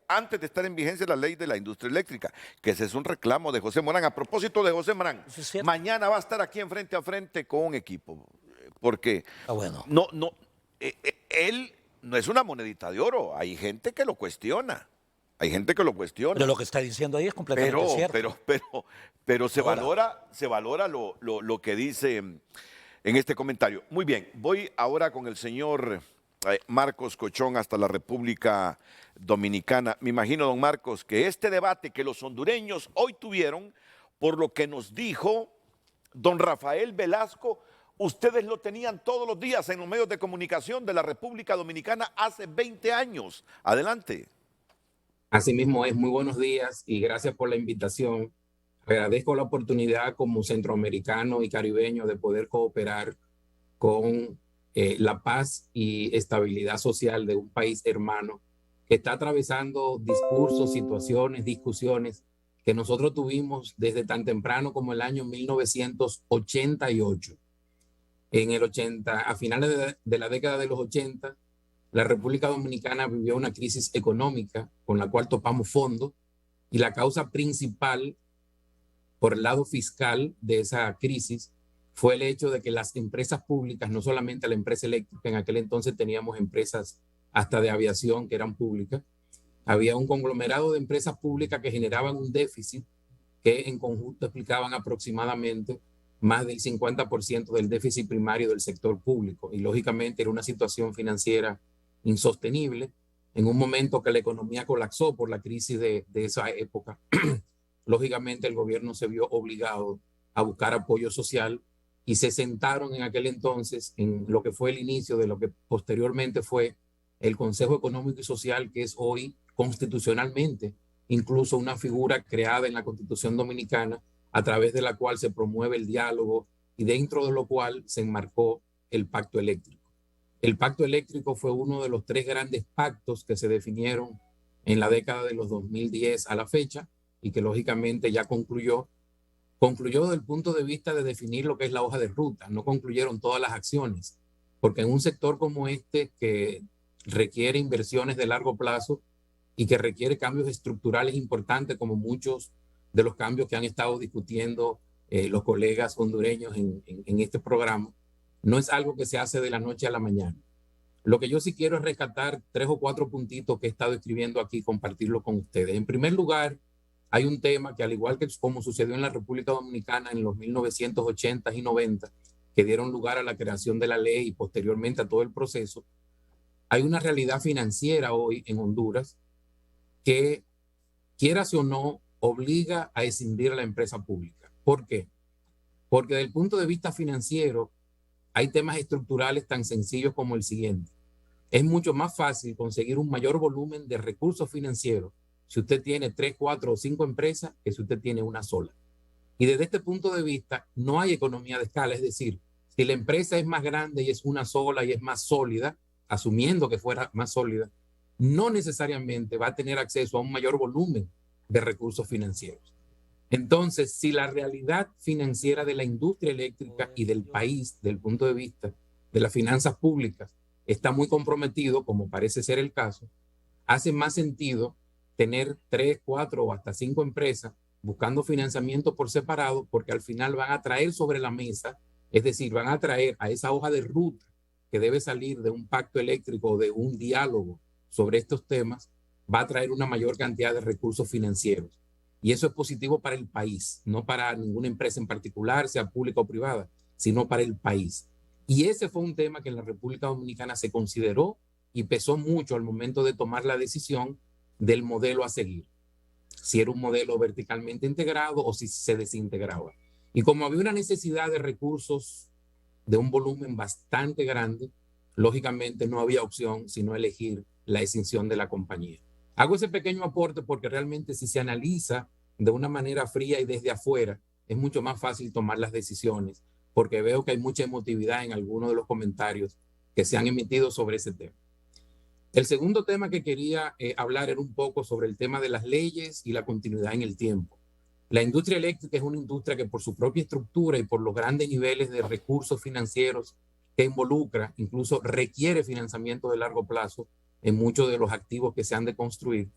la ley de la industria eléctrica, que ese es un reclamo de José Morán. A propósito de José Morán, mañana va a estar aquí en Frente a Frente con un equipo, porque él no es una monedita de oro, hay gente que lo cuestiona. Pero lo que está diciendo ahí es completamente cierto. Pero se valora lo que dice en este comentario. Muy bien, voy ahora con el señor Marcos Cochón hasta la República Dominicana. Me imagino, don Marcos, que este debate que los hondureños hoy tuvieron, por lo que nos dijo don Rafael Velasco, ustedes lo tenían todos los días en los medios de comunicación de la República Dominicana hace 20 años. Adelante. Así mismo es, muy buenos días y gracias por la invitación. Agradezco la oportunidad como centroamericano y caribeño de poder cooperar con la paz y estabilidad social de un país hermano que está atravesando discursos, situaciones, discusiones que nosotros tuvimos desde tan temprano como el año 1988. A finales de la década de los 80, la República Dominicana vivió una crisis económica con la cual topamos fondo, y la causa principal por el lado fiscal de esa crisis fue el hecho de que las empresas públicas, no solamente la empresa eléctrica, en aquel entonces teníamos empresas hasta de aviación que eran públicas, había un conglomerado de empresas públicas que generaban un déficit que en conjunto explicaban aproximadamente más del 50% del déficit primario del sector público, y lógicamente era una situación financiera insostenible en un momento que la economía colapsó por la crisis de esa época. Lógicamente el gobierno se vio obligado a buscar apoyo social y se sentaron en aquel entonces en lo que fue el inicio de lo que posteriormente fue el Consejo Económico y Social, que es hoy constitucionalmente incluso una figura creada en la Constitución Dominicana a través de la cual se promueve el diálogo y dentro de lo cual se enmarcó el Pacto Eléctrico. El Pacto Eléctrico fue uno de los 3 grandes pactos que se definieron en la década de los 2010 a la fecha y que lógicamente ya concluyó desde el punto de vista de definir lo que es la hoja de ruta. No concluyeron todas las acciones, porque en un sector como este que requiere inversiones de largo plazo y que requiere cambios estructurales importantes, como muchos de los cambios que han estado discutiendo los colegas hondureños en este programa, no es algo que se hace de la noche a la mañana. Lo que yo sí quiero es rescatar 3 o 4 puntitos que he estado escribiendo aquí y compartirlo con ustedes. En primer lugar, hay un tema que, al igual que como sucedió en la República Dominicana en los 1980 y 90, que dieron lugar a la creación de la ley y posteriormente a todo el proceso, hay una realidad financiera hoy en Honduras que, quieras o no, obliga a escindir a la empresa pública. ¿Por qué? Porque desde el punto de vista financiero hay temas estructurales tan sencillos como el siguiente. Es mucho más fácil conseguir un mayor volumen de recursos financieros si usted tiene 3, 4 o 5 empresas que si usted tiene una sola. Y desde este punto de vista no hay economía de escala, es decir, si la empresa es más grande y es una sola y es más sólida, asumiendo que fuera más sólida, no necesariamente va a tener acceso a un mayor volumen de recursos financieros. Entonces, si la realidad financiera de la industria eléctrica y del país, del punto de vista de las finanzas públicas, está muy comprometido, como parece ser el caso, hace más sentido tener 3, 4 o hasta 5 empresas buscando financiamiento por separado, porque al final van a traer sobre la mesa, es decir, van a traer a esa hoja de ruta que debe salir de un pacto eléctrico o de un diálogo sobre estos temas, va a traer una mayor cantidad de recursos financieros. Y eso es positivo para el país, no para ninguna empresa en particular, sea pública o privada, sino para el país. Y ese fue un tema que en la República Dominicana se consideró y pesó mucho al momento de tomar la decisión del modelo a seguir. Si era un modelo verticalmente integrado o si se desintegraba. Y como había una necesidad de recursos de un volumen bastante grande, lógicamente no había opción sino elegir la extinción de la compañía. Hago ese pequeño aporte porque realmente si se analiza de una manera fría y desde afuera, es mucho más fácil tomar las decisiones, porque veo que hay mucha emotividad en algunos de los comentarios que se han emitido sobre ese tema. El segundo tema que quería hablar era un poco sobre el tema de las leyes y la continuidad en el tiempo. La industria eléctrica es una industria que por su propia estructura y por los grandes niveles de recursos financieros que involucra, incluso requiere financiamiento de largo plazo en muchos de los activos que se han de construir,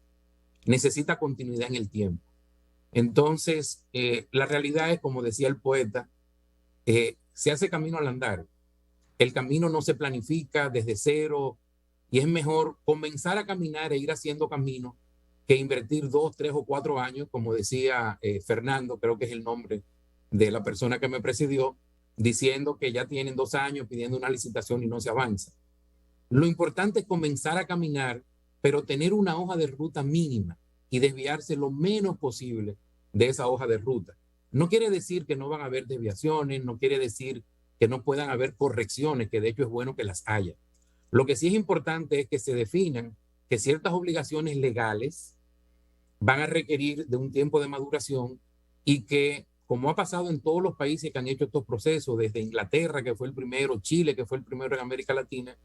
necesita continuidad en el tiempo. Entonces, la realidad es, como decía el poeta, se hace camino al andar. El camino no se planifica desde cero y es mejor comenzar a caminar e ir haciendo camino que invertir 2, 3 o 4 años, como decía Fernando, creo que es el nombre de la persona que me presidió, diciendo que ya tienen 2 años pidiendo una licitación y no se avanza. Lo importante es comenzar a caminar, pero tener una hoja de ruta mínima y desviarse lo menos posible de esa hoja de ruta. No quiere decir que no van a haber desviaciones, no quiere decir que no puedan haber correcciones, que de hecho es bueno que las haya. Lo que sí es importante es que se definan que ciertas obligaciones legales van a requerir de un tiempo de maduración y que, como ha pasado en todos los países que han hecho estos procesos, desde Inglaterra, que fue el primero, Chile, que fue el primero en América Latina,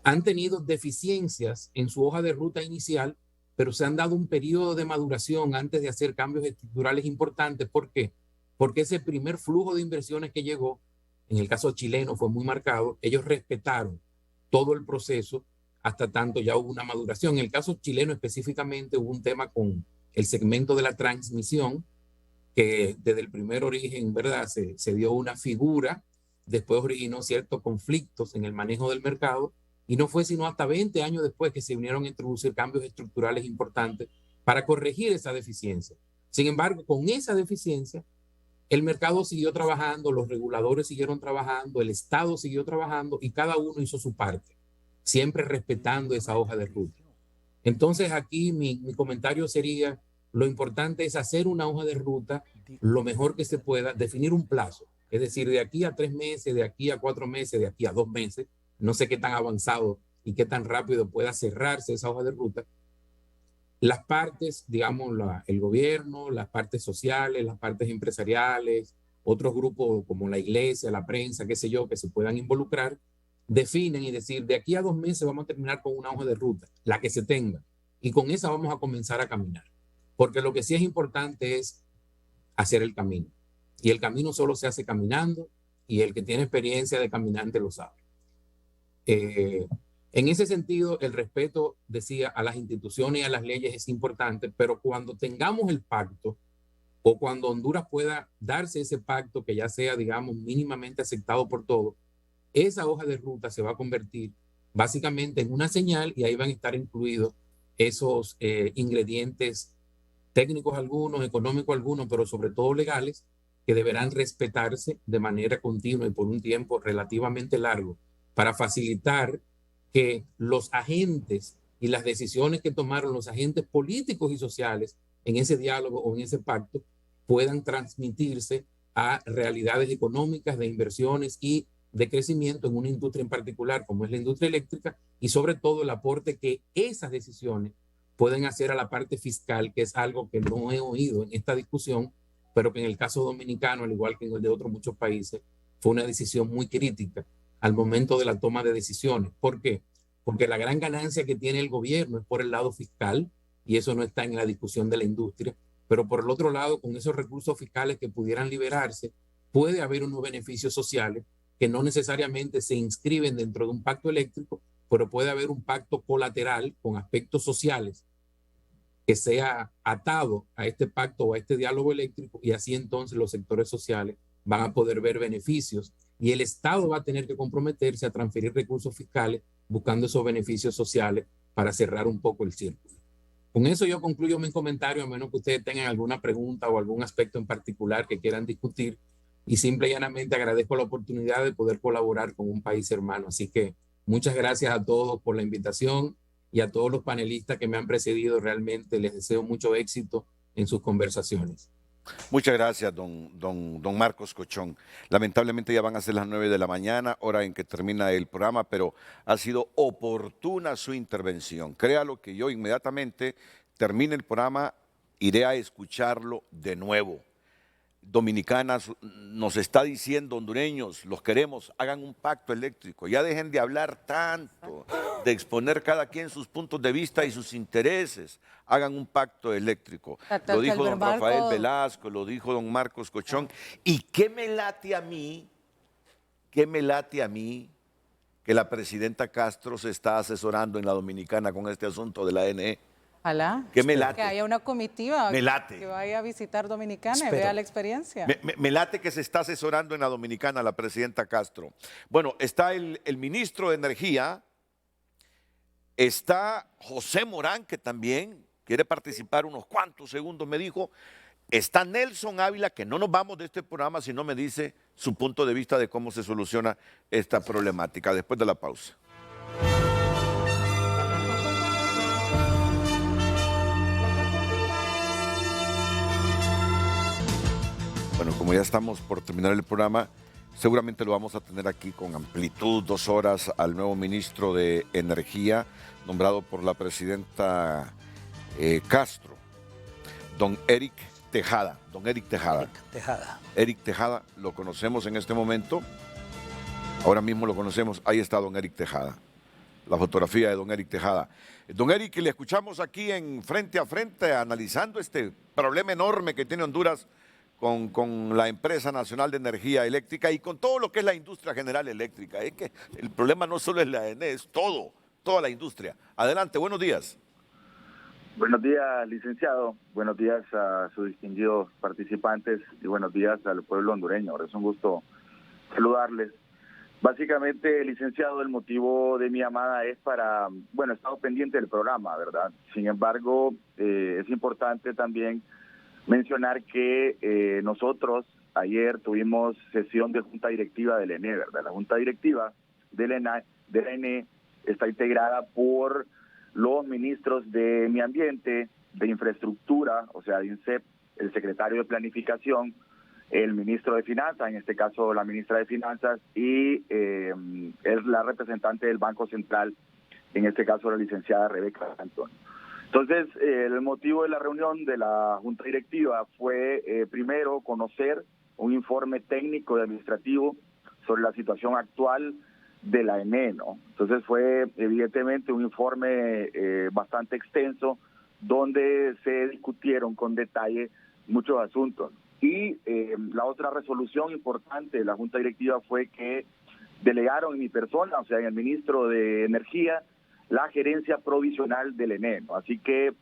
han tenido deficiencias en su hoja de ruta inicial, pero se han dado un periodo de maduración antes de hacer cambios estructurales importantes. ¿Por qué? Porque ese primer flujo de inversiones que llegó, en el caso chileno fue muy marcado, ellos respetaron todo el proceso hasta tanto ya hubo una maduración. En el caso chileno específicamente hubo un tema con el segmento de la transmisión, que desde el primer origen, ¿verdad? Se dio una figura, después originó ciertos conflictos en el manejo del mercado, y no fue sino hasta 20 años después que se vinieron a introducir cambios estructurales importantes para corregir esa deficiencia. Sin embargo, con esa deficiencia, el mercado siguió trabajando, los reguladores siguieron trabajando, el Estado siguió trabajando y cada uno hizo su parte, siempre respetando esa hoja de ruta. Entonces aquí mi comentario sería, lo importante es hacer una hoja de ruta lo mejor que se pueda, definir un plazo, es decir, de aquí a 3 meses, de aquí a 4 meses, de aquí a 2 meses, no sé qué tan avanzado y qué tan rápido pueda cerrarse esa hoja de ruta. Las partes, digamos, el gobierno, las partes sociales, las partes empresariales, otros grupos como la iglesia, la prensa, qué sé yo, que se puedan involucrar, definen y decir, de aquí a 2 meses vamos a terminar con una hoja de ruta, la que se tenga, y con esa vamos a comenzar a caminar. Porque lo que sí es importante es hacer el camino. Y el camino solo se hace caminando, y el que tiene experiencia de caminante lo sabe. En ese sentido, el respeto, decía, a las instituciones y a las leyes es importante, pero cuando tengamos el pacto, o cuando Honduras pueda darse ese pacto que ya sea, digamos, mínimamente aceptado por todos, esa hoja de ruta se va a convertir básicamente en una señal y ahí van a estar incluidos esos ingredientes técnicos algunos, económicos algunos, pero sobre todo legales, que deberán respetarse de manera continua y por un tiempo relativamente largo para facilitar que los agentes y las decisiones que tomaron los agentes políticos y sociales en ese diálogo o en ese pacto puedan transmitirse a realidades económicas, de inversiones y de crecimiento en una industria en particular, como es la industria eléctrica, y sobre todo el aporte que esas decisiones pueden hacer a la parte fiscal, que es algo que no he oído en esta discusión, pero que en el caso dominicano, al igual que en el de otros muchos países, fue una decisión muy crítica al momento de la toma de decisiones. ¿Por qué? Porque la gran ganancia que tiene el gobierno es por el lado fiscal, y eso no está en la discusión de la industria, pero por el otro lado, con esos recursos fiscales que pudieran liberarse, puede haber unos beneficios sociales que no necesariamente se inscriben dentro de un pacto eléctrico, pero puede haber un pacto colateral con aspectos sociales que sea atado a este pacto o a este diálogo eléctrico, y así entonces los sectores sociales van a poder ver beneficios y el Estado va a tener que comprometerse a transferir recursos fiscales buscando esos beneficios sociales para cerrar un poco el círculo. Con eso yo concluyo mi comentario, a menos que ustedes tengan alguna pregunta o algún aspecto en particular que quieran discutir, y simple y llanamente agradezco la oportunidad de poder colaborar con un país hermano. Así que muchas gracias a todos por la invitación y a todos los panelistas que me han precedido. Realmente les deseo mucho éxito en sus conversaciones. Muchas gracias, don Marcos Cochón. Lamentablemente ya van a ser las 9 de la mañana, hora en que termina el programa, pero ha sido oportuna su intervención. Créalo que yo inmediatamente termine el programa, iré a escucharlo de nuevo. Dominicanas nos está diciendo, hondureños, los queremos, hagan un pacto eléctrico, ya dejen de hablar tanto, de exponer cada quien sus puntos de vista y sus intereses, hagan un pacto eléctrico. Lo dijo don Rafael Velasco, lo dijo don Marcos Cochón, y qué me late a mí que la presidenta Castro se está asesorando en la Dominicana con este asunto de la ANE. Ojalá. ¿Qué me late? Que haya una comitiva que vaya a visitar Dominicana y vea la experiencia. Me late que se está asesorando en la Dominicana la presidenta Castro. Bueno, está el ministro de Energía, está José Morán, que también quiere participar unos cuantos segundos, me dijo. Está Nelson Ávila, que no nos vamos de este programa si no me dice su punto de vista de cómo se soluciona esta problemática. Después de la pausa. Bueno, como ya estamos por terminar el programa, seguramente lo vamos a tener aquí con amplitud, 2 horas, al nuevo ministro de Energía, nombrado por la presidenta Castro, don Eric Tejada. Eric Tejada, lo conocemos en este momento, ahora mismo lo conocemos, ahí está don Eric Tejada, la fotografía de don Eric Tejada. Don Eric, le escuchamos aquí en Frente a Frente analizando este problema enorme que tiene Honduras con la Empresa Nacional de Energía Eléctrica y con todo lo que es la industria general eléctrica. Es que el problema no solo es la ANE, es toda la industria. Adelante, buenos días. Buenos días, licenciado. Buenos días a sus distinguidos participantes y buenos días al pueblo hondureño. Ahora es un gusto saludarles. Básicamente, licenciado, el motivo de mi llamada es para, he estado pendiente del programa, ¿verdad? Sin embargo, es importante también mencionar que nosotros ayer tuvimos sesión de junta directiva del ENE, ¿verdad? La junta directiva del ENE está integrada por los ministros de Medio Ambiente, de Infraestructura, o sea, de INSEP, el secretario de Planificación, el ministro de Finanzas, en este caso la ministra de Finanzas, y es la representante del Banco Central, en este caso la licenciada Rebeca Cantón. Entonces, el motivo de la reunión de la Junta Directiva fue, primero, conocer un informe técnico y administrativo sobre la situación actual de la ENE, ¿no? Entonces fue, evidentemente, un informe bastante extenso, donde se discutieron con detalle muchos asuntos. Y la otra resolución importante de la Junta Directiva fue que delegaron en mi persona, o sea, en el ministro de Energía, la gerencia provisional del ENE, ¿no? Así que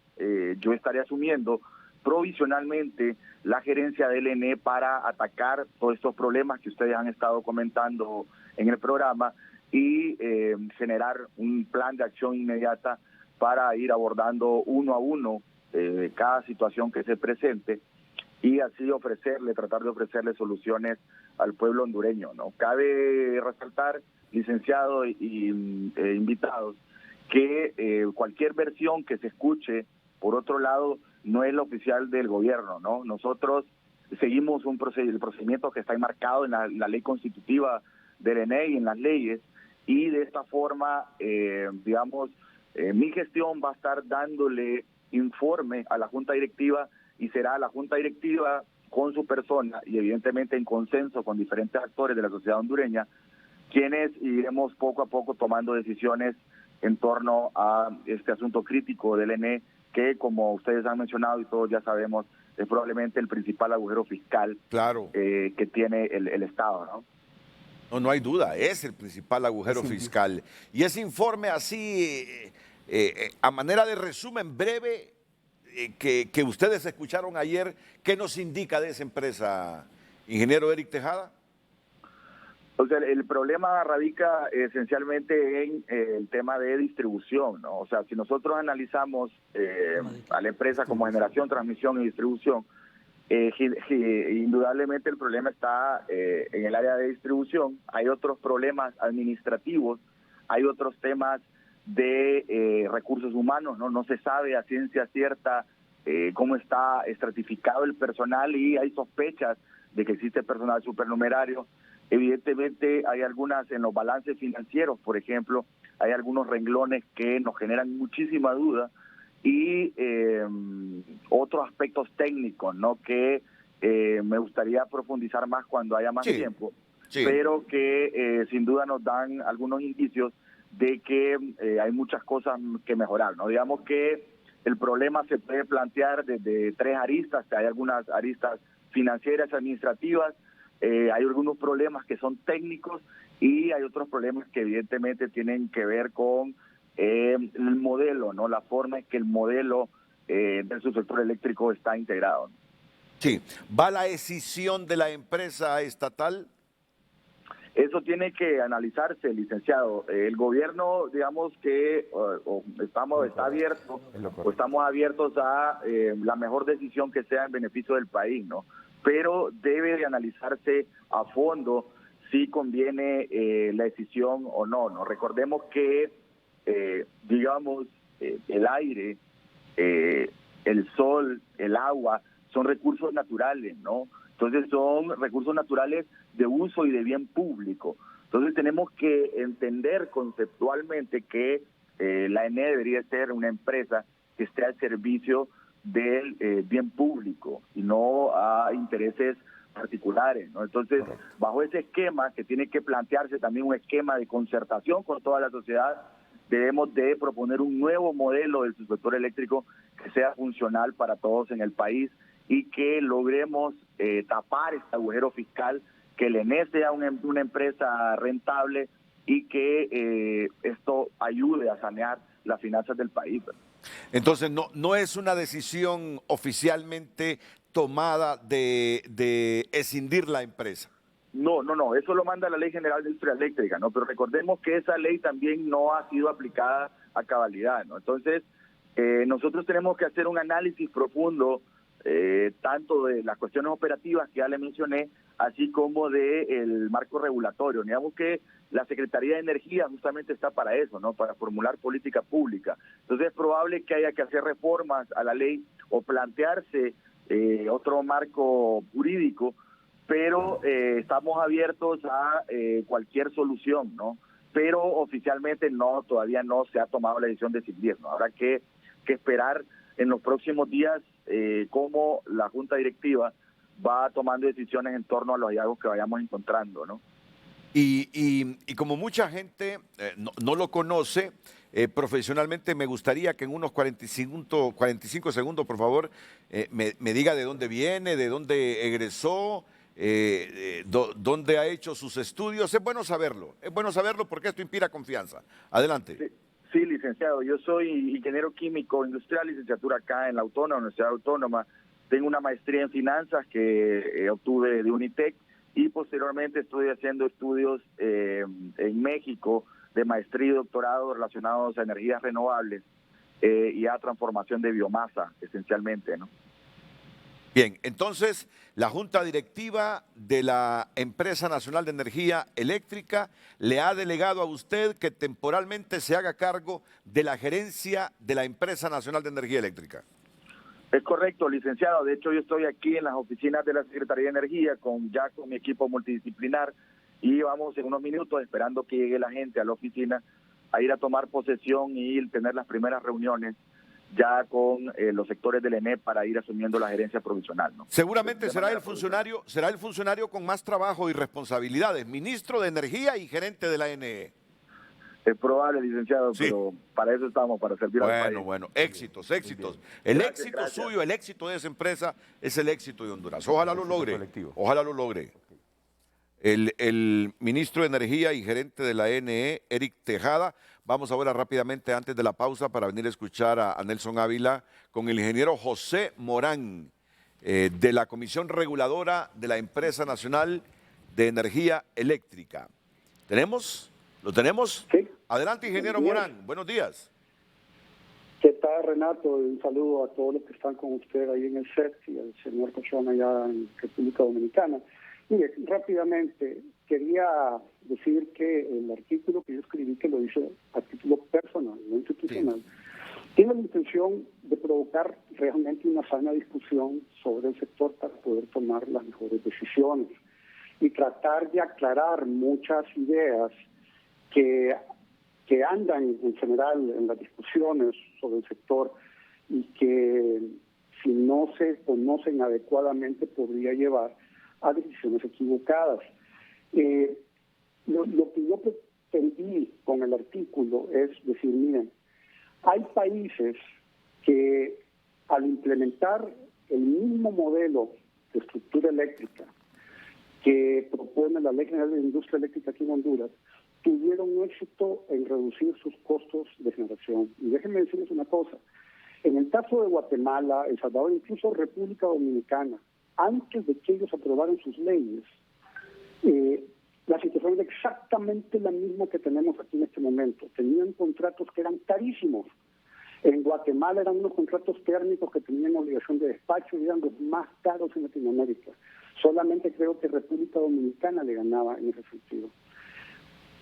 yo estaré asumiendo provisionalmente la gerencia del ENE para atacar todos estos problemas que ustedes han estado comentando en el programa y generar un plan de acción inmediata para ir abordando uno a uno cada situación que se presente y así tratar de ofrecerle soluciones al pueblo hondureño, ¿no? Cabe resaltar, licenciado y invitados, que cualquier versión que se escuche, por otro lado, no es la oficial del gobierno, ¿no? Nosotros seguimos el procedimiento que está enmarcado en la ley constitutiva del ENE y en las leyes, y de esta forma, mi gestión va a estar dándole informe a la Junta Directiva y será la Junta Directiva con su persona y evidentemente en consenso con diferentes actores de la sociedad hondureña, quienes iremos poco a poco tomando decisiones en torno a este asunto crítico del ENE, que como ustedes han mencionado y todos ya sabemos, es probablemente el principal agujero fiscal que tiene el Estado, ¿no? No hay duda, es el principal agujero fiscal. Y ese informe así, a manera de resumen breve, que ustedes escucharon ayer, ¿qué nos indica de esa empresa, ingeniero Eric Tejada? O sea, el problema radica esencialmente en el tema de distribución, ¿no? O sea, si nosotros analizamos a la empresa como generación, transmisión y distribución, indudablemente el problema está en el área de distribución. Hay otros problemas administrativos, hay otros temas de recursos humanos, no se sabe a ciencia cierta cómo está estratificado el personal y hay sospechas de que existe personal supernumerario. Evidentemente hay algunas en los balances financieros, por ejemplo, hay algunos renglones que nos generan muchísima duda y otros aspectos técnicos, ¿no? Que me gustaría profundizar más cuando haya más tiempo, pero que sin duda nos dan algunos indicios de que hay muchas cosas que mejorar, ¿no? Digamos que el problema se puede plantear desde 3 aristas, hay algunas aristas financieras, administrativas, hay algunos problemas que son técnicos y hay otros problemas que evidentemente tienen que ver con el modelo, ¿no? La forma en que el modelo del subsector eléctrico está integrado, ¿no? Sí. ¿Va la decisión de la empresa estatal? Eso tiene que analizarse, licenciado. El gobierno, digamos que está abierto, o estamos abiertos a la mejor decisión que sea en beneficio del país, ¿no? Pero debe de analizarse a fondo si conviene la decisión o no, ¿no? Recordemos que, el aire, el sol, el agua, son recursos naturales, ¿no? Entonces son recursos naturales de uso y de bien público. Entonces tenemos que entender conceptualmente que la ENE debería ser una empresa que esté al servicio del bien público y no a intereses particulares, ¿no? Entonces, bajo ese esquema que tiene que plantearse también un esquema de concertación con toda la sociedad, debemos de proponer un nuevo modelo del subsector eléctrico que sea funcional para todos en el país y que logremos tapar este agujero fiscal, que el ENE sea una empresa rentable y que esto ayude a sanear las finanzas del país. Entonces, no es una decisión oficialmente tomada de escindir la empresa. No, eso lo manda la Ley General de Industria Eléctrica, ¿no? Pero recordemos que esa ley también no ha sido aplicada a cabalidad, ¿no? Entonces, nosotros tenemos que hacer un análisis profundo, tanto de las cuestiones operativas que ya le mencioné, así como del marco regulatorio. Digamos que la Secretaría de Energía justamente está para eso, ¿no? Para formular política pública. Entonces es probable que haya que hacer reformas a la ley o plantearse otro marco jurídico, pero estamos abiertos a cualquier solución, ¿no? Pero oficialmente todavía no se ha tomado la decisión de decidir, ¿no? Habrá que esperar en los próximos días cómo la Junta Directiva va tomando decisiones en torno a los hallazgos que vayamos encontrando, ¿no? Y como mucha gente no lo conoce, profesionalmente me gustaría que en unos 45 segundos, por favor, me diga de dónde viene, de dónde egresó, dónde ha hecho sus estudios. Es bueno saberlo porque esto inspira confianza. Adelante. Sí, licenciado, yo soy ingeniero químico industrial, licenciatura acá en la Universidad Autónoma. Tengo una maestría en finanzas que obtuve de Unitec y posteriormente estoy haciendo estudios en México de maestría y doctorado relacionados a energías renovables y a transformación de biomasa, esencialmente, ¿no? Bien, entonces la Junta Directiva de la Empresa Nacional de Energía Eléctrica le ha delegado a usted que temporalmente se haga cargo de la gerencia de la Empresa Nacional de Energía Eléctrica. Es correcto, licenciado. De hecho, yo estoy aquí en las oficinas de la Secretaría de Energía con mi equipo multidisciplinar y vamos en unos minutos esperando que llegue la gente a la oficina a ir a tomar posesión y tener las primeras reuniones ya con los sectores del ENE para ir asumiendo la gerencia provisional, ¿no? Seguramente será el funcionario con más trabajo y responsabilidades, ministro de Energía y gerente de la ENE. Es probable, licenciado, sí, pero para eso estamos, para servir al país. Bueno, éxitos. El éxito suyo, el éxito de esa empresa es el éxito de Honduras. Ojalá lo logre. El ministro de Energía y gerente de la ENE, Eric Tejada. Vamos ahora rápidamente, antes de la pausa, para venir a escuchar a Nelson Ávila con el ingeniero José Morán, de la Comisión Reguladora de la Empresa Nacional de Energía Eléctrica. ¿Lo tenemos? Sí. Adelante, ingeniero Morán. Buenos días. ¿Qué tal, Renato? Un saludo a todos los que están con usted ahí en el set y al señor Cochón allá en República Dominicana. Mire, rápidamente, quería decir que el artículo que yo escribí, que lo hice a título personal, no institucional, tiene la intención de provocar realmente una sana discusión sobre el sector para poder tomar las mejores decisiones y tratar de aclarar muchas ideas que andan en general en las discusiones sobre el sector y que si no se conocen adecuadamente podría llevar a decisiones equivocadas. Lo que yo pretendí con el artículo es decir, miren, hay países que al implementar el mismo modelo de estructura eléctrica que propone la Ley General de Industria Eléctrica aquí en Honduras, tuvieron éxito en reducir sus costos de generación. Y déjenme decirles una cosa, en el caso de Guatemala, El Salvador, incluso República Dominicana, antes de que ellos aprobaran sus leyes, la situación era exactamente la misma que tenemos aquí en este momento. Tenían contratos que eran carísimos. En Guatemala eran unos contratos térmicos que tenían obligación de despacho y eran los más caros en Latinoamérica. Solamente creo que República Dominicana le ganaba en ese sentido.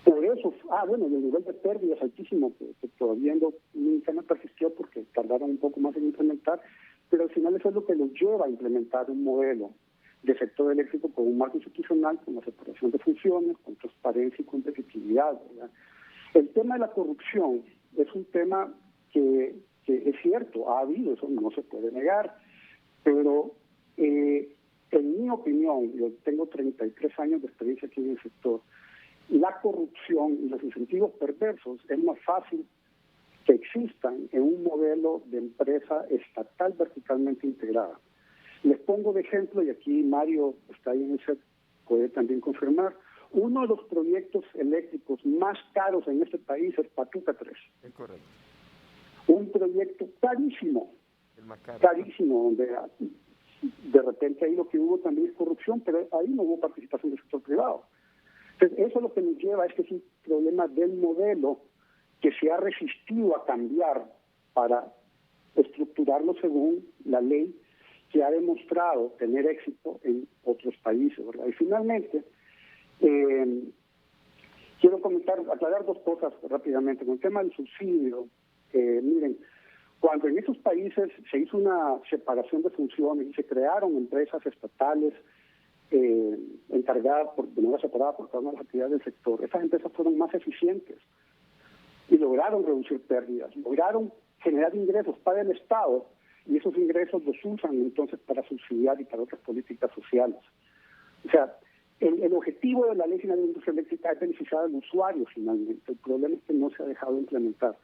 Por eso, bueno, el nivel de pérdida es altísimo, que todavía en Dominicana persistió porque tardaron un poco más en implementar, pero al final eso es lo que los lleva a implementar un modelo del sector eléctrico con un marco institucional, con la separación de funciones, con transparencia y competitividad, ¿verdad? El tema de la corrupción es un tema que es cierto, ha habido, eso no se puede negar, pero en mi opinión, yo tengo 33 años de experiencia aquí en el sector, la corrupción y los incentivos perversos es más fácil que existan en un modelo de empresa estatal verticalmente integrada. Les pongo de ejemplo, y aquí Mario está ahí en el set, puede también confirmar, uno de los proyectos eléctricos más caros en este país es Patuca 3. Es correcto. Un proyecto carísimo, El más caro. carísimo, donde de repente ahí lo que hubo también es corrupción, pero ahí no hubo participación del sector privado. Entonces, eso lo que nos lleva es que es un problema del modelo que se ha resistido a cambiar para estructurarlo según la ley que ha demostrado tener éxito en otros países, ¿verdad? Y finalmente, quiero aclarar dos cosas rápidamente. Con el tema del subsidio, miren, cuando en esos países se hizo una separación de funciones y se crearon empresas estatales encargadas de manera separada por cada una de las actividades del sector, esas empresas fueron más eficientes y lograron reducir pérdidas, lograron generar ingresos para el Estado, y esos ingresos los usan entonces para subsidiar y para otras políticas sociales. O sea, el objetivo de la Ley General de Industria Eléctrica es beneficiar al usuario finalmente. El problema es que no se ha dejado implementar,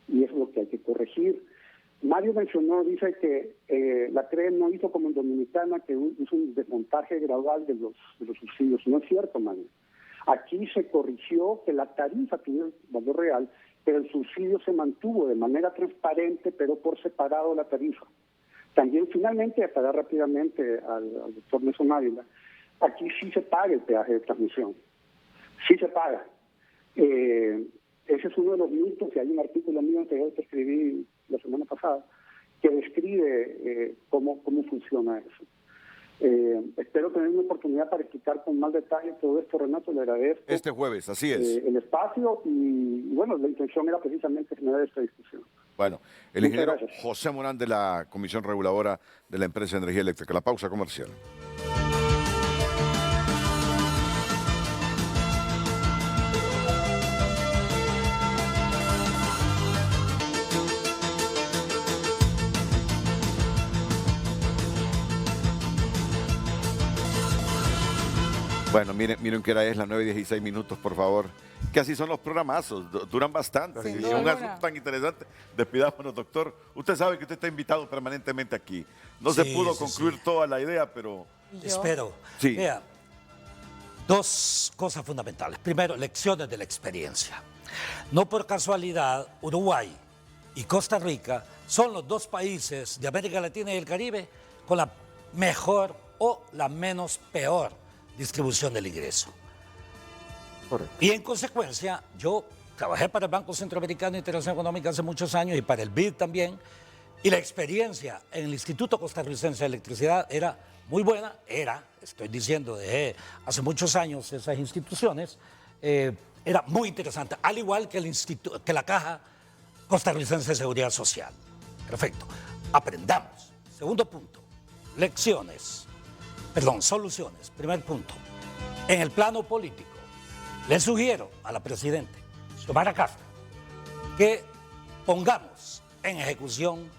y eso es lo que hay que corregir. Mario mencionó, dice que la CRE no hizo como en Dominicana, que hizo un desmontaje gradual de los subsidios. No es cierto, Mario. Aquí se corrigió que la tarifa tiene valor real, pero el subsidio se mantuvo de manera transparente, pero por separado la tarifa. También, finalmente, a pagar rápidamente al doctor Nelson Ávila, aquí sí se paga el peaje de transmisión. Sí se paga. Ese es uno de los mitos, y hay un artículo mío anterior que escribí la semana pasada, que describe cómo funciona eso. Espero tener una oportunidad para explicar con más detalle todo esto, Renato, le agradezco. Este jueves, así es. El espacio y, bueno, la intención era precisamente generar esta discusión. Bueno, el Muchas ingeniero gracias. José Morán de la Comisión Reguladora de la Empresa de Energía Eléctrica. La pausa comercial. Bueno, miren que hora es, las 9:16 minutos, por favor. Que así son los programazos, duran bastante. Sin Y duda un alguna. asunto tan interesante. Despidámonos, doctor. Usted sabe que usted está invitado permanentemente aquí. No se Sí, pudo sí, concluir toda la idea, pero... Espero. Sí. Vea, dos cosas fundamentales. Primero, lecciones de la experiencia. No por casualidad, Uruguay y Costa Rica son los dos países de América Latina y el Caribe con la mejor o la menos peor distribución del ingreso. Correcto. Y en consecuencia, yo trabajé para el Banco Centroamericano de Integración Económica hace muchos años y para el BID también, y la experiencia en el Instituto Costarricense de Electricidad era muy buena, estoy diciendo, dejé hace muchos años esas instituciones, era muy interesante, al igual que, que la Caja Costarricense de Seguridad Social. Perfecto. Aprendamos. Segundo punto, soluciones. Primer punto, en el plano político, le sugiero a la presidenta Xiomara Castro que pongamos en ejecución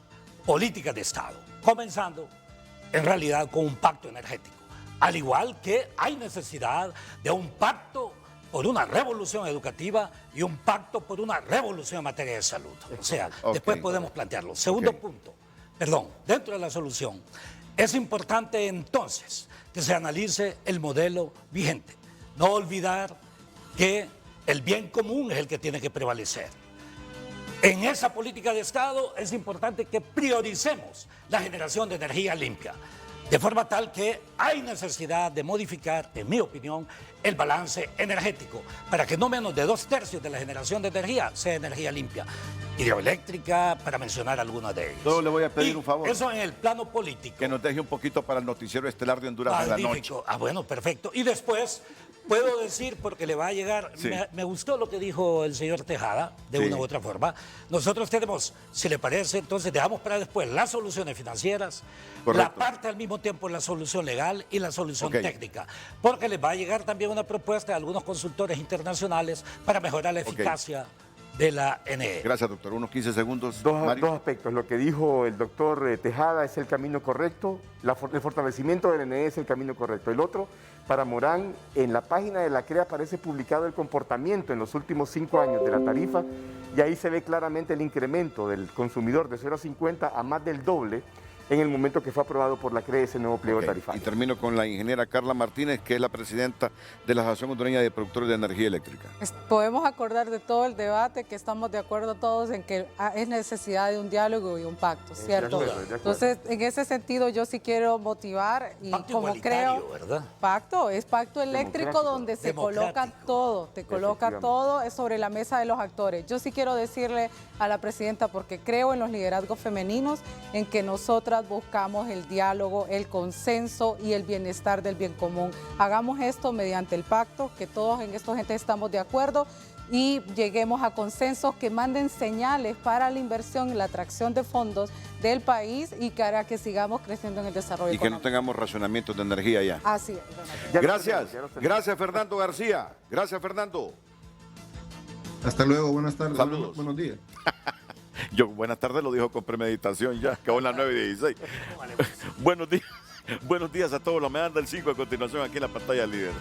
políticas de Estado, comenzando en realidad con un pacto energético, al igual que hay necesidad de un pacto por una revolución educativa y un pacto por una revolución en materia de salud. O sea, después podemos plantearlo. Segundo punto, dentro de la solución, es importante entonces que se analice el modelo vigente. No olvidar que el bien común es el que tiene que prevalecer. En esa política de Estado es importante que prioricemos la generación de energía limpia, de forma tal que hay necesidad de modificar, en mi opinión, el balance energético, para que no menos de 2/3 de la generación de energía sea energía limpia. Hidroeléctrica, para mencionar algunas de ellas. Solo le voy a pedir un favor. Eso en el plano político. Que nos deje un poquito para el noticiero estelar de Honduras en la noche. Bueno, perfecto. Y después, Puedo decir, porque le va a llegar, Sí. me gustó lo que dijo el señor Tejada, de Sí. una u otra forma. Nosotros tenemos, si le parece, entonces dejamos para después las soluciones financieras, Correcto. la parte al mismo tiempo la solución legal y la solución Ok. técnica. Porque les va a llegar también una propuesta de algunos consultores internacionales para mejorar la eficacia de la NE. Gracias, doctor. Unos 15 segundos. Dos Mario. aspectos. Lo que dijo el doctor Tejada es el camino correcto. El fortalecimiento del NE es el camino correcto. El otro, para Morán, en la página de la CREA aparece publicado el comportamiento en los últimos 5 años de la tarifa y ahí se ve claramente el incremento del consumidor de 0,50 a más del doble en el momento que fue aprobado por la CREA ese nuevo pliego Ok, tarifario. Y termino con la ingeniera Carla Martínez, que es la presidenta de la Asociación Hondureña de Productores de Energía Eléctrica. Podemos acordar de todo el debate, que estamos de acuerdo todos en que es necesidad de un diálogo y un pacto, ¿cierto? de acuerdo. Entonces, en ese sentido, yo sí quiero motivar y Pacto como igualitario, creo... ¿verdad? Pacto, es pacto eléctrico Democrático. donde se coloca Democrático. todo, te coloca Efectivamente. todo es sobre la mesa de los actores. Yo sí quiero decirle a la presidenta, porque creo en los liderazgos femeninos, en que nosotras buscamos el diálogo, el consenso y el bienestar del bien común. Hagamos esto mediante el pacto, que todos en estos entes estamos de acuerdo y lleguemos a consensos que manden señales para la inversión y la atracción de fondos del país y que hará que sigamos creciendo en el desarrollo Y que no económico. tengamos racionamientos de energía ya. Así es, Renato. Ya Gracias. los tenemos. Gracias, Fernando García. Gracias, Fernando. Hasta luego, buenas tardes. Saludos. Buenos días. Yo, buenas tardes, lo dijo con premeditación ya, acabó en las 9:16. Buenos días. Buenos días a todos. La medalla del 5 a continuación aquí en la pantalla líder.